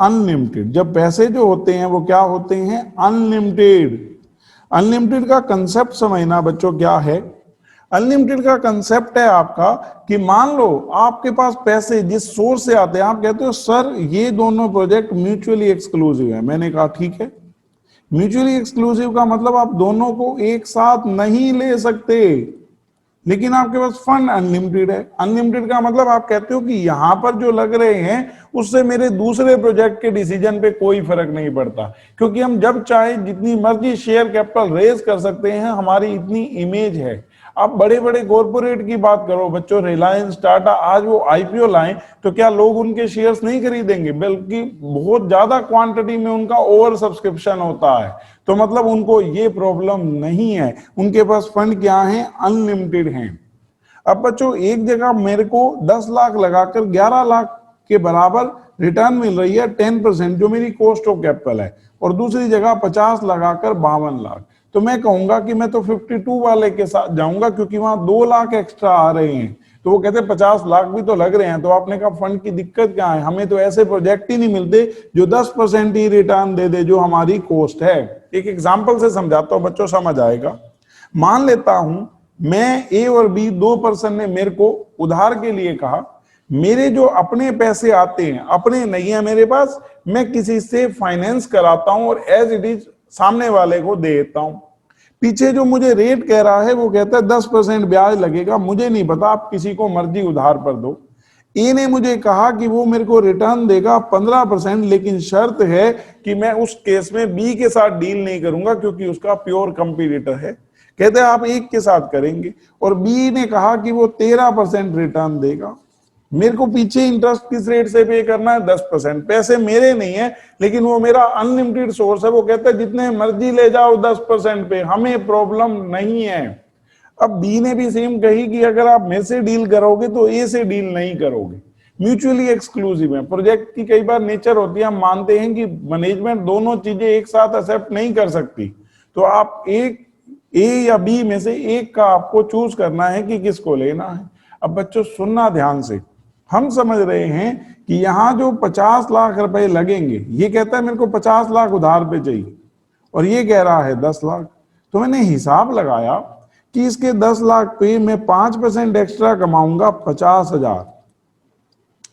Speaker 1: अनलिमिटेड, जब पैसे जो होते हैं वो क्या होते हैं? अनलिमिटेड। अनलिमिटेड का कंसेप्ट समझना बच्चों क्या है। अनलिमिटेड का कंसेप्ट है आपका कि मान लो आपके पास पैसे जिस सोर्स से आते हैं, आप कहते हो सर ये दोनों प्रोजेक्ट म्यूचुअली एक्सक्लूसिव है। मैंने कहा ठीक है, म्यूचुअली एक्सक्लूसिव का मतलब आप दोनों को एक साथ नहीं ले सकते, लेकिन आपके पास फंड अनलिमिटेड है। अनलिमिटेड का मतलब आप कहते हो कि यहां पर जो लग रहे हैं उससे मेरे दूसरे प्रोजेक्ट के डिसीजन पे कोई फर्क नहीं पड़ता, क्योंकि हम जब चाहे जितनी मर्जी शेयर कैपिटल रेज कर सकते हैं, हमारी इतनी इमेज है। आप बड़े बड़े कॉर्पोरेट की बात करो बच्चों, रिलायंस, टाटा, आज वो आईपीओ लाएं तो क्या लोग उनके शेयर्स नहीं खरीदेंगे? बल्कि बहुत ज्यादा क्वांटिटी में उनका ओवर सब्सक्रिप्शन होता है, तो मतलब उनको ये प्रॉब्लम नहीं है, उनके पास फंड क्या है? अनलिमिटेड हैं। अब बच्चों एक जगह मेरे को 10 लाख लगाकर 11 लाख के बराबर रिटर्न मिल रही है 10%, जो मेरी कॉस्ट ऑफ कैपिटल है, और दूसरी जगह 50 लगाकर 52 लाख, तो मैं कहूंगा कि मैं तो 52 वाले के साथ जाऊंगा, क्योंकि वहां 2 लाख एक्स्ट्रा आ रहे हैं। तो वो कहते 50 लाख भी तो लग रहे हैं, तो आपने कहा फंड की दिक्कत क्या है? हमें तो ऐसे प्रोजेक्ट ही नहीं मिलते जो 10% ही रिटर्न दे दे जो हमारी कॉस्ट है। एक एग्जाम्पल से समझाता हूं बच्चों, समझ आएगा। मान लेता हूं मैं ए और बी, 2 पर्सन ने मेरे को उधार के लिए कहा, मेरे जो अपने पैसे आते हैं, अपने नहीं है मेरे पास, मैं किसी से फाइनेंस कराता हूं और एज इट इज सामने वाले को दे देता हूं। पीछे जो मुझे रेट कह रहा है वो कहता है 10% ब्याज लगेगा, मुझे नहीं पता, आप किसी को मर्जी उधार पर दो। ए ने मुझे कहा कि वो मेरे को रिटर्न देगा 15%, लेकिन शर्त है कि मैं उस केस में बी के साथ डील नहीं करूंगा, क्योंकि उसका प्योर कंपीटिटर है। कहते हैं आप एक के साथ करेंगे, और बी ने कहा कि वो 13% रिटर्न देगा। मेरे को पीछे इंटरेस्ट किस रेट से पे करना है? 10%। पैसे मेरे नहीं है, लेकिन वो मेरा अनलिमिटेड सोर्स है, वो कहता है जितने मर्जी ले जाओ 10% पे, हमें प्रॉब्लम नहीं है। अब बी ने भी सेम कही कि अगर आप मेरे से डील करोगे तो ए से डील नहीं करोगे। म्यूचुअली एक्सक्लूसिव है। प्रोजेक्ट की कई बार नेचर होती है, हम मानते हैं कि मैनेजमेंट दोनों चीजें एक साथ एक्सेप्ट नहीं कर सकती, तो आप एक ए या बी में से एक का आपको चूज करना है कि किसको लेना है। अब बच्चों सुनना ध्यान से, हम समझ रहे हैं कि यहाँ जो 50 लाख रुपए लगेंगे, ये कहता है मेरे को 50 लाख उधार पे चाहिए और ये कह रहा है 10 लाख, तो मैंने हिसाब लगाया कि इसके 10 लाख पे मैं 5% एक्स्ट्रा कमाऊंगा 50,000।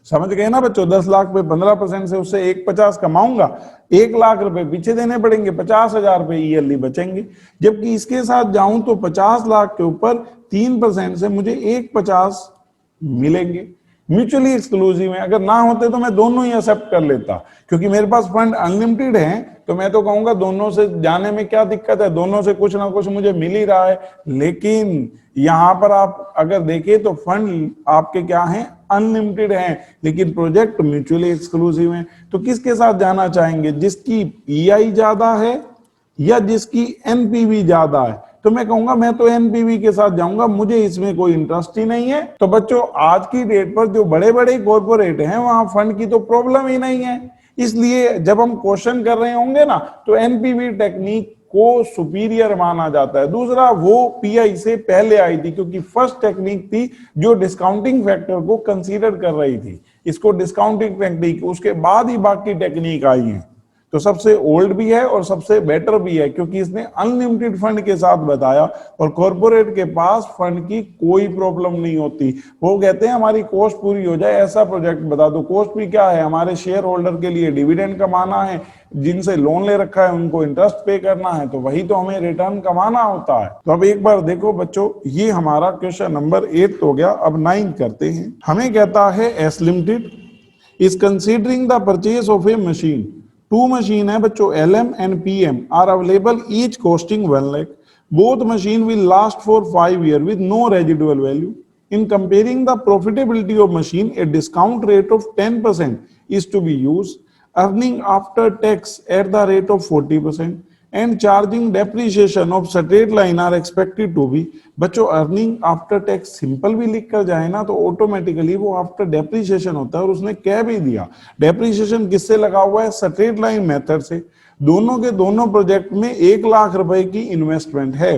Speaker 1: समझ गए ना बच्चों, 10 लाख पे 15% से उससे 1,50 कमाऊंगा, 1 लाख रुपए पीछे देने पड़ेंगे, 50,000 रुपए ईयरली बचेंगे। जबकि इसके साथ जाऊं तो 50 लाख के ऊपर 3% से मुझे 1,50 मिलेंगे। म्यूचुअली एक्सक्लूसिव है, अगर ना होते तो मैं दोनों ही एक्सेप्ट कर लेता, क्योंकि मेरे पास फंड अनलिमिटेड है, तो मैं तो कहूंगा दोनों से जाने में क्या दिक्कत है, दोनों से कुछ ना कुछ मुझे मिल ही रहा है। लेकिन यहां पर आप अगर देखें तो फंड आपके क्या हैं, अनलिमिटेड हैं, लेकिन प्रोजेक्ट म्यूचुअली एक्सक्लूसिव हैं। तो किसके साथ जाना चाहेंगे, जिसकी ईआई ज्यादा है या जिसकी एनपीवी ज्यादा है? तो मैं कहूंगा मैं तो एनपीवी के साथ जाऊंगा, मुझे इसमें कोई इंटरेस्ट ही नहीं है। तो बच्चों आज की डेट पर जो बड़े बड़े कॉर्पोरेट हैं वहां फंड की तो प्रॉब्लम ही नहीं है, इसलिए जब हम क्वेश्चन कर रहे होंगे ना तो एनपीवी टेक्निक को सुपीरियर माना जाता है। दूसरा, वो पीआई से पहले आई थी, क्योंकि फर्स्ट टेक्निक थी जो डिस्काउंटिंग फैक्टर को कंसीडर कर रही थी, इसको डिस्काउंटिंग टेक्निक, उसके बाद ही बाकी टेक्निक आई है। तो सबसे ओल्ड भी है और सबसे बेटर भी है, क्योंकि इसने अनलिमिटेड फंड के साथ बताया और कॉर्पोरेट के पास फंड की कोई प्रॉब्लम नहीं होती। वो कहते हैं हमारी कॉस्ट पूरी हो जाए ऐसा प्रोजेक्ट बता दो। कॉस्ट भी क्या है, हमारे शेयर होल्डर के लिए डिविडेंड कमाना है, जिनसे लोन ले रखा है उनको इंटरेस्ट पे करना है, तो वही तो हमें रिटर्न कमाना होता है। तो अब एक बार देखो बच्चों, ये हमारा क्वेश्चन नंबर 8 हो गया। अब 9 करते हैं। हमें कहता है S limited is considering the purchase of a machine. Two machine है बच्चों, LM and PM are available, each costing 1 lakh. Both machine will last for 5 years with no residual value. In comparing the profitability of machine, a discount rate of 10% is to be used. Earning after tax at the rate of 40% and charging depreciation of straight line are expected to be। बच्चों earning after tax simple भी लिख कर जाए ना तो automatically वो after depreciation होता है, और उसने कह भी दिया डेप्रीशिएशन किससे लगा हुआ है, स्ट्रेट लाइन मेथड से। दोनों के दोनों प्रोजेक्ट में 1 लाख रुपए की इन्वेस्टमेंट है।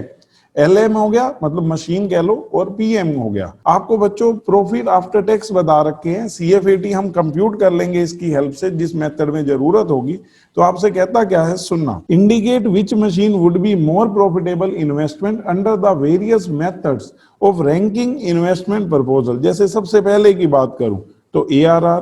Speaker 1: LM हो गया मतलब मशीन कह लो, और PM हो गया। आपको बच्चों प्रॉफिट आफ्टर टैक्स बता रखे हैं, CFAT हम कंप्यूट कर लेंगे इसकी हेल्प से, जिस मेथड में जरूरत होगी। तो आपसे कहता क्या है, सुनना, indicate which machine would be more profitable investment under the various methods of ranking investment proposal. जैसे सबसे पहले की बात करूं तो ARR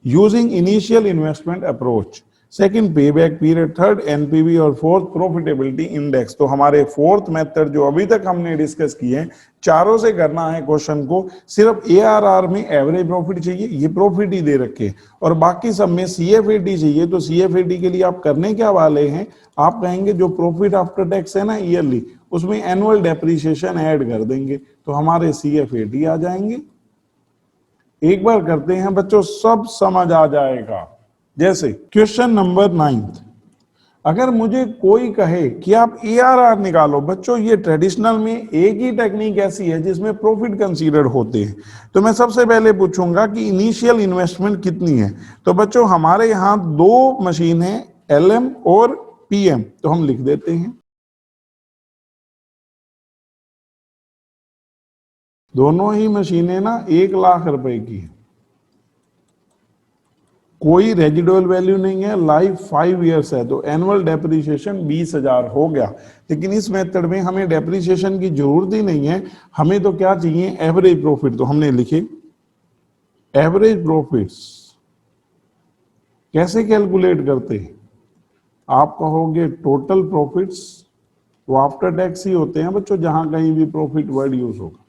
Speaker 1: using initial investment approach, second payback period, third NPV और फोर्थ प्रॉफिटेबिलिटी इंडेक्स। तो हमारे फोर्थ मेथड जो अभी तक हमने डिस्कस किए हैं, चारों से करना है क्वेश्चन को। सिर्फ ARR में एवरेज प्रॉफिट चाहिए, ये प्रॉफिट ही दे रखे, और बाकी सब में CFAT चाहिए। तो CFAT के लिए आप करने क्या वाले हैं, आप कहेंगे जो प्रॉफिट आफ्टर टैक्स है ना ईयरली, उसमें एनुअल डेप्रीशिएशन ऐड कर देंगे, तो हमारे CFAT आ जाएंगे। एक बार करते हैं बच्चों, सब समझ आ जाएगा। जैसे क्वेश्चन नंबर 9, अगर मुझे कोई कहे कि आप ARR निकालो, बच्चों ये ट्रेडिशनल में एक ही टेक्निक ऐसी है जिसमें प्रॉफिट कंसीडर होते हैं, तो मैं सबसे पहले पूछूंगा कि इनिशियल इन्वेस्टमेंट कितनी है। तो बच्चों हमारे यहाँ 2 मशीन है, LM और PM, तो हम लिख देते हैं दोनों ही मशीनें ना 1 लाख रुपए की है, कोई रेजिडुअल वैल्यू नहीं है, लाइफ 5 years है, तो एनुअल डेप्रीशिएशन 20,000 हो गया। लेकिन इस मेथड में हमें डेप्रीशिएशन की जरूरत ही नहीं है, हमें तो क्या चाहिए, एवरेज प्रॉफिट। तो हमने लिखे एवरेज प्रॉफिट्स कैसे कैलकुलेट करते हैं, आप कहोगे टोटल प्रॉफिट्स, वो आफ्टर टैक्स ही होते हैं बच्चों, जहां कहीं भी प्रॉफिट वर्ड यूज होगा,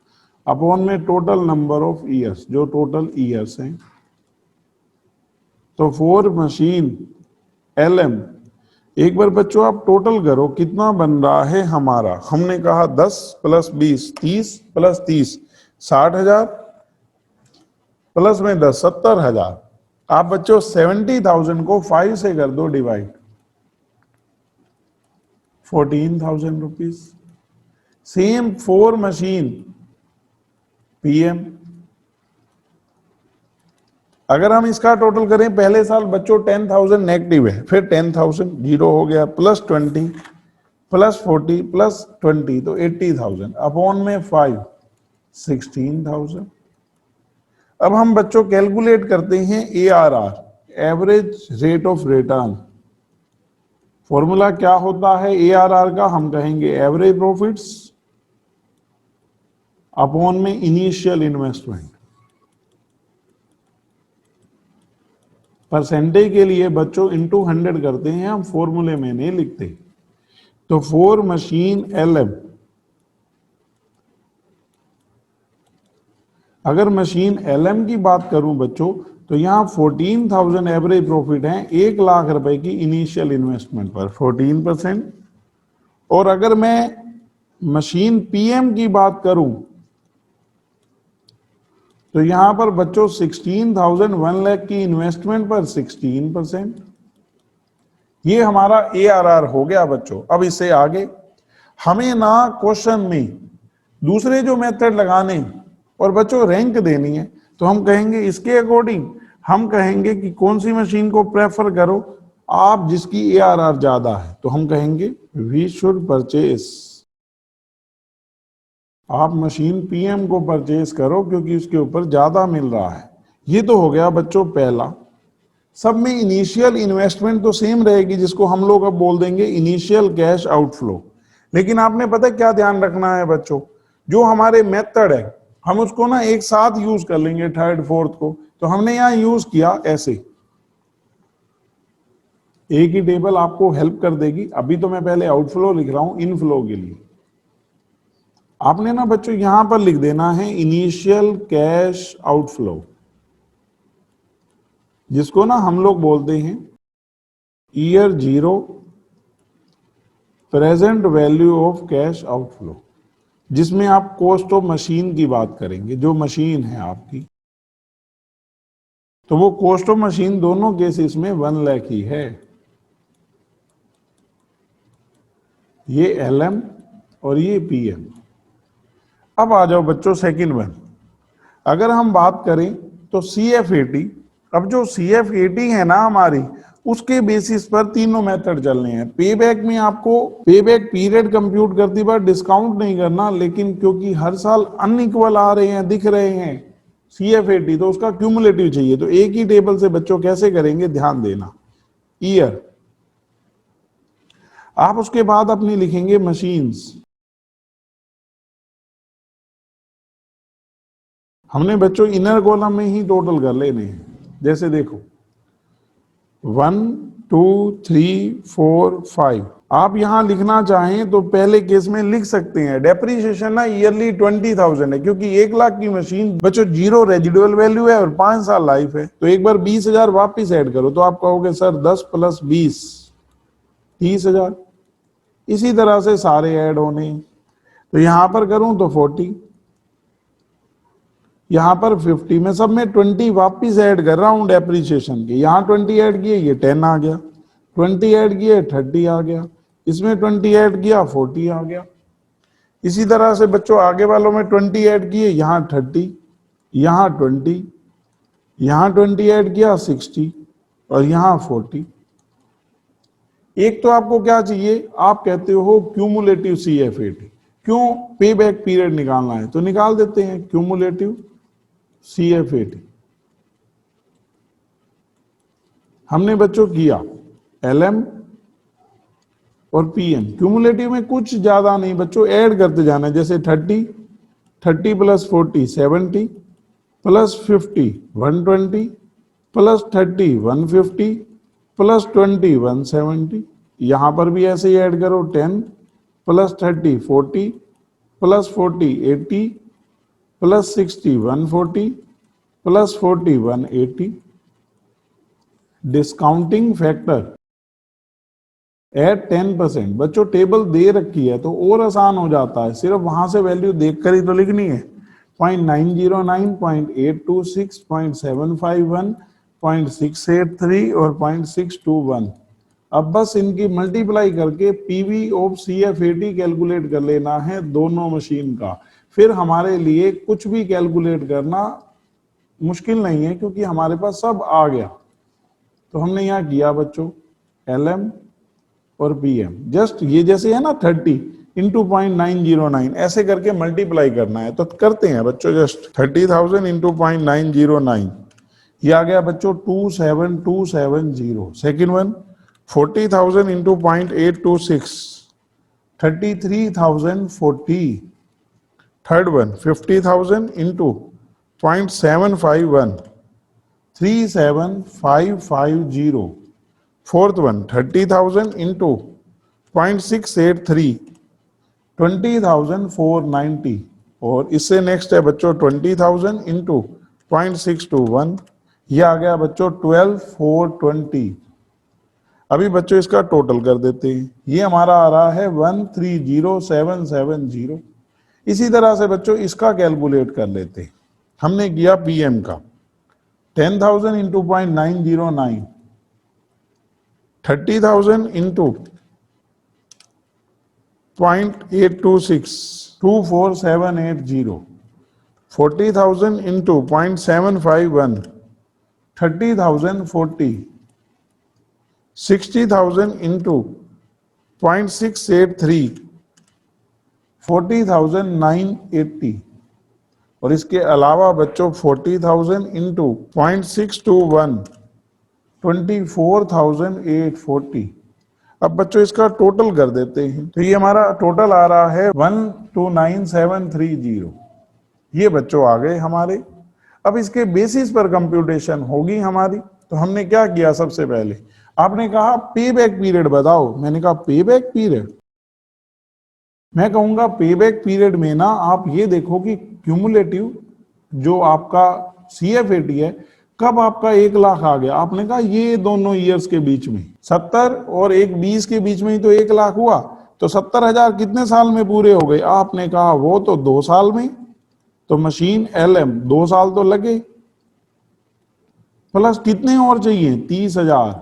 Speaker 1: अपॉन में टोटल नंबर ऑफ ईयर्स, जो टोटल ईयर्स हैं। तो 4 मशीन LM, एक बार बच्चों आप टोटल करो कितना बन रहा है हमारा, हमने कहा 10 + 20 30 + 30 60,000 प्लस में 10 70,000। आप बच्चों 70,000 को 5 से कर दो divide, 14,000 rupees. Same 4 machine PM, अगर हम इसका टोटल करें, पहले साल बच्चों 10,000 नेगेटिव है, फिर 10,000 जीरो हो गया, +20 प्लस 40 प्लस 20 तो 80,000 अपॉन में 5 16,000। अब हम बच्चों कैलकुलेट करते हैं ARR, average rate of return. Formula क्या होता है ARR का? हम कहेंगे एवरेज प्रॉफिट्स अपॉन में इनिशियल इन्वेस्टमेंट। परसेंटेज के लिए बच्चों इनटू 100 करते हैं, हम फॉर्मूले में नहीं लिखते। तो फॉर मशीन LM, अगर मशीन LM की बात करूं बच्चों, तो यहां 14,000 एवरेज प्रॉफिट है 1 लाख रुपए की इनिशियल इन्वेस्टमेंट पर 14%। और अगर मैं मशीन PM की बात करूं तो यहां पर बच्चों 16,000 1 लाख की इन्वेस्टमेंट पर 16%। ये हमारा ARR हो गया बच्चों। अब इससे आगे हमें ना क्वेश्चन में दूसरे जो मेथड लगाने और बच्चों रैंक देनी है, तो हम कहेंगे इसके अकॉर्डिंग हम कहेंगे कि कौन सी मशीन को प्रेफर करो आप जिसकी ARR ज्यादा है, तो हम कहेंगे वी शुड परचेस, आप मशीन PM को परचेस करो क्योंकि उसके ऊपर ज्यादा मिल रहा है। ये तो हो गया बच्चों पहला। सब में इनिशियल इन्वेस्टमेंट तो सेम रहेगी, जिसको हम लोग अब बोल देंगे इनिशियल कैश आउटफ्लो। लेकिन आपने पता क्या ध्यान रखना है बच्चों, जो हमारे मेथड है हम उसको ना एक साथ यूज कर लेंगे थर्ड फोर्थ को। तो हमने यहां यूज किया ऐसे, एक ही टेबल आपको हेल्प कर देगी। अभी तो मैं पहले आउटफ्लो लिख रहा हूं इनफ्लो के लिए। आपने ना बच्चों यहां पर लिख देना है इनिशियल कैश आउटफ्लो, जिसको ना हम लोग बोलते हैं year 0 present value of cash outflow, जिसमें आप कॉस्ट ऑफ मशीन की बात करेंगे, जो मशीन है आपकी। तो वो कॉस्ट ऑफ मशीन दोनों केसेस में 1 लाख ही है। ये LM और ये PM। अब आ जाओ बच्चों सेकंड वन। अगर हम बात करें तो CF80, अब जो CF80 है ना हमारी, उसके बेसिस पर तीनों मेथड चलने हैं। पे बैक में आपको पे बैक पीरियड कंप्यूट करती बार डिस्काउंट नहीं करना, लेकिन क्योंकि हर साल अनइक्वल आ रहे हैं दिख रहे हैं CF80, तो उसका क्यूमुलेटिव चाहिए। तो एक ही टेबल से बच्चों कैसे करेंगे ध्यान देना। ईयर, आप उसके बाद अपनी लिखेंगे मशीन्स। हमने बच्चों इनर कॉलम में ही टोटल कर लेने हैं। जैसे देखो 1 2 3 4 5, आप यहां लिखना चाहें तो पहले केस में लिख सकते हैं। डेप्रीशिएशन ना ईयरली 20,000 है, क्योंकि 1 लाख की मशीन बच्चों 0 रेजिडुअल वैल्यू है और 5 साल लाइफ है। तो एक बार 20,000 वापिस ऐड करो तो आप कहोगे सर 10 + 20 30,000। इसी तरह से सारे ऐड होने। तो यहां पर करूं तो 40, यहां पर 50, में सब में 20 वापिस ऐड कर रहा हूं डेप्रीशिएशन के। यहां 20 ऐड किए ये 10 आ गया, 20 ऐड किए 30 आ गया, इसमें 20 ऐड किया 40 आ गया। इसी तरह से बच्चों आगे वालों में 20 ऐड किए, यहां 30, यहां 20, यहां 20 ऐड किया 60 और यहां 40। एक तो आपको क्या चाहिए, आप कहते हो क्यूमुलेटिव CF80। क्यों? पे बैक पीरियड निकालना है तो निकाल देते हैं क्यूमुलेटिव CF80। हमने बच्चों किया LM और PM। क्यूमुलेटिव में कुछ ज्यादा नहीं बच्चों, ऐड करते जाना है। जैसे 30 + 40 70 + 50 120 + 30 150 + 20 170। यहां पर भी ऐसे ही ऐड करो 10 + 30 40 + 40 80 + 60 140 + 40 180। Discounting factor at 10%। बच्चों टेबल दे रखी है तो और आसान हो जाता है, सिर्फ वहां से वैल्यू देखकर ही तो लिखनी है। 0.909 0.826 0.751 0.683 और 0.621। अब बस इनकी मल्टीप्लाई करके PV ऑफ CF80 कैलकुलेट कर लेना है दोनों मशीन का। फिर हमारे लिए कुछ भी कैलकुलेट करना मुश्किल नहीं है, क्योंकि हमारे पास सब आ गया। तो हमने यहां किया बच्चों LM और पीएम, जस्ट ये जैसे है ना 30 इंटू 0.909 ऐसे करके मल्टीप्लाई करना है, तो करते हैं बच्चों। जस्ट 30,000 इंटू 0.909, ये आ गया बच्चों 27270। Second one 40,000 into 0.826, 33,040। Third one 50,000 into 0.751, 37,550। Fourth one 30,000 into 0.683, 20,490। और इससे नेक्स्ट है बच्चों 20,000 इंटू 0.621, ये आ गया बच्चों 12,420। अभी बच्चों इसका टोटल कर देते हैं, ये हमारा आ रहा है 130770। इसी तरह से बच्चों इसका कैलकुलेट कर लेते हैं। हमने किया पीएम का 10,000 इंटू 0.909, 30,000 इंटू 0.826, 24,780, 40,000 इंटू 0.751, 30,040, 60,000 इंटू 0.683, 40,980। और इसके अलावा बच्चों 40,000 इंटू 0.621, 24,840। अब बच्चों इसका टोटल कर देते हैं, तो ये हमारा टोटल आ रहा है 129,730। ये बच्चों आ गए हमारे। अब इसके बेसिस पर कंप्यूटेशन होगी हमारी। तो हमने क्या किया, सबसे पहले आपने कहा पे बैक पीरियड बताओ, मैंने कहा पे बैक पीरियड, मैं कहूंगा पे बैक पीरियड में ना आप ये देखो कि क्यूमुलेटिव जो आपका CFAT है कब आपका 1 लाख आ गया। आपने कहा ये दोनों ईयर्स के बीच में 70 और 20 के बीच में ही तो 1 लाख हुआ, तो 70,000 कितने साल में पूरे हो गए। आपने कहा वो तो 2 साल में, तो मशीन LM 2 साल तो लगे, प्लस कितने और चाहिए 30,000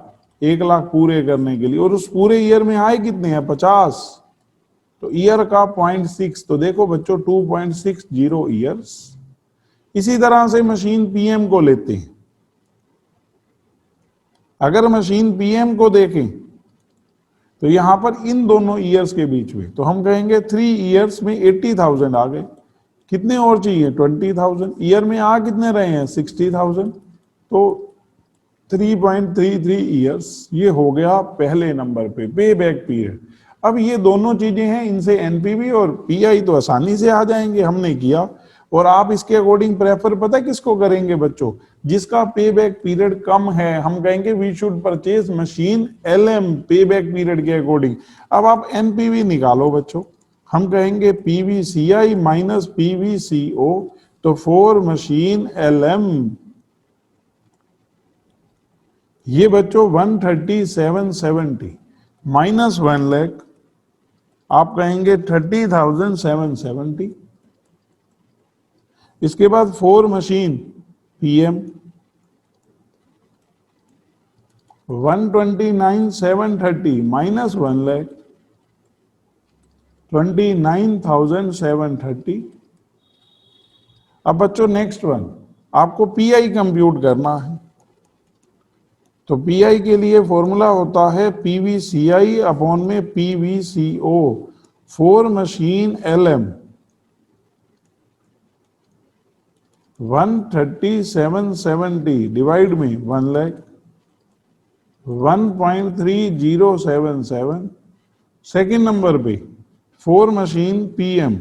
Speaker 1: 1 लाख पूरे करने के लिए, और उस पूरे ईयर में आए कितने हैं 50, तो ईयर का 0.6, तो देखो बच्चों 2.60 ईयर्स। इसी तरह से मशीन PM को लेते हैं। अगर मशीन PM को देखें तो यहां पर इन दोनों ईयर्स के बीच में, तो हम कहेंगे 3 ईयर्स में 80,000 आ गए, कितने और चाहिए 20,000, ईयर में आ कितने रहे हैं 60,000, तो 3.33 ईयर्स ये हो गया पहले नंबर पे पे बैक पीरियड। अब ये दोनों चीजें हैं, इनसे NPV और PI तो आसानी से आ जाएंगे, हमने किया। और आप इसके अकॉर्डिंग प्रेफर पता किसको करेंगे बच्चों, जिसका पे बैक पीरियड कम है, हम कहेंगे we should purchase machine LM pay back period के अकॉर्डिंग। अब आप NPV निकालो बच्चों, हम कहेंगे PVCI माइनस PVCO, तो फॉर मशीन LM ये बच्चों 13770 माइनस 1 लाख, आप कहेंगे 30,770। इसके बाद for machine PM 129,730 minus 1 lakh, 29,730। अब बच्चों नेक्स्ट वन आपको PI कंप्यूट करना है, तो PI के लिए फॉर्मूला होता है PVCI अपॉन में PVCO for machine LM 13770 divide में 1 लाख 1.3077। सेकेंड नंबर पे फॉर मशीन PM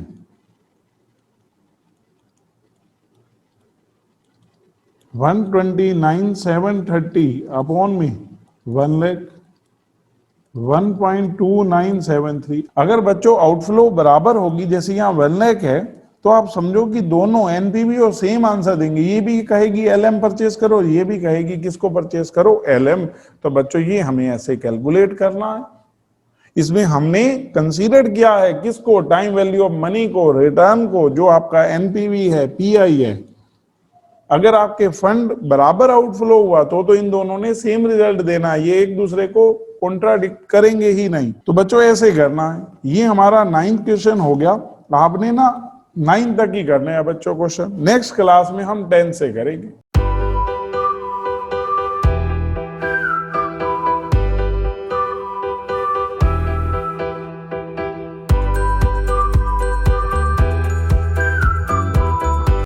Speaker 1: 129,730 अपॉन में 1 लाख 1.2973। अगर बच्चों आउटफ्लो बराबर होगी, जैसे यहाँ 1 लाख है, तो आप समझो कि दोनों NPV और सेम आंसर देंगे। ये भी कहेगी LM परचेस करो, ये भी कहेगी किसको परचेस करो LM। तो बच्चों ये हमें ऐसे कैलकुलेट करना है। इसमें हमने कंसीडर किया है किसको, टाइम वैल्यू ऑफ मनी को, रिटर्न को, जो आपका NPV है PI है। अगर आपके फंड बराबर आउटफ्लो हुआ तो इन दोनों ने सेम रिजल्ट देना है, ये एक दूसरे को कॉन्ट्राडिक्ट करेंगे ही नहीं। तो बच्चों ऐसे करना है। ये हमारा 9th क्वेश्चन हो गया। आपने ना 9 तक ही करने हैं बच्चों क्वेश्चन, नेक्स्ट क्लास में हम 10 से करेंगे।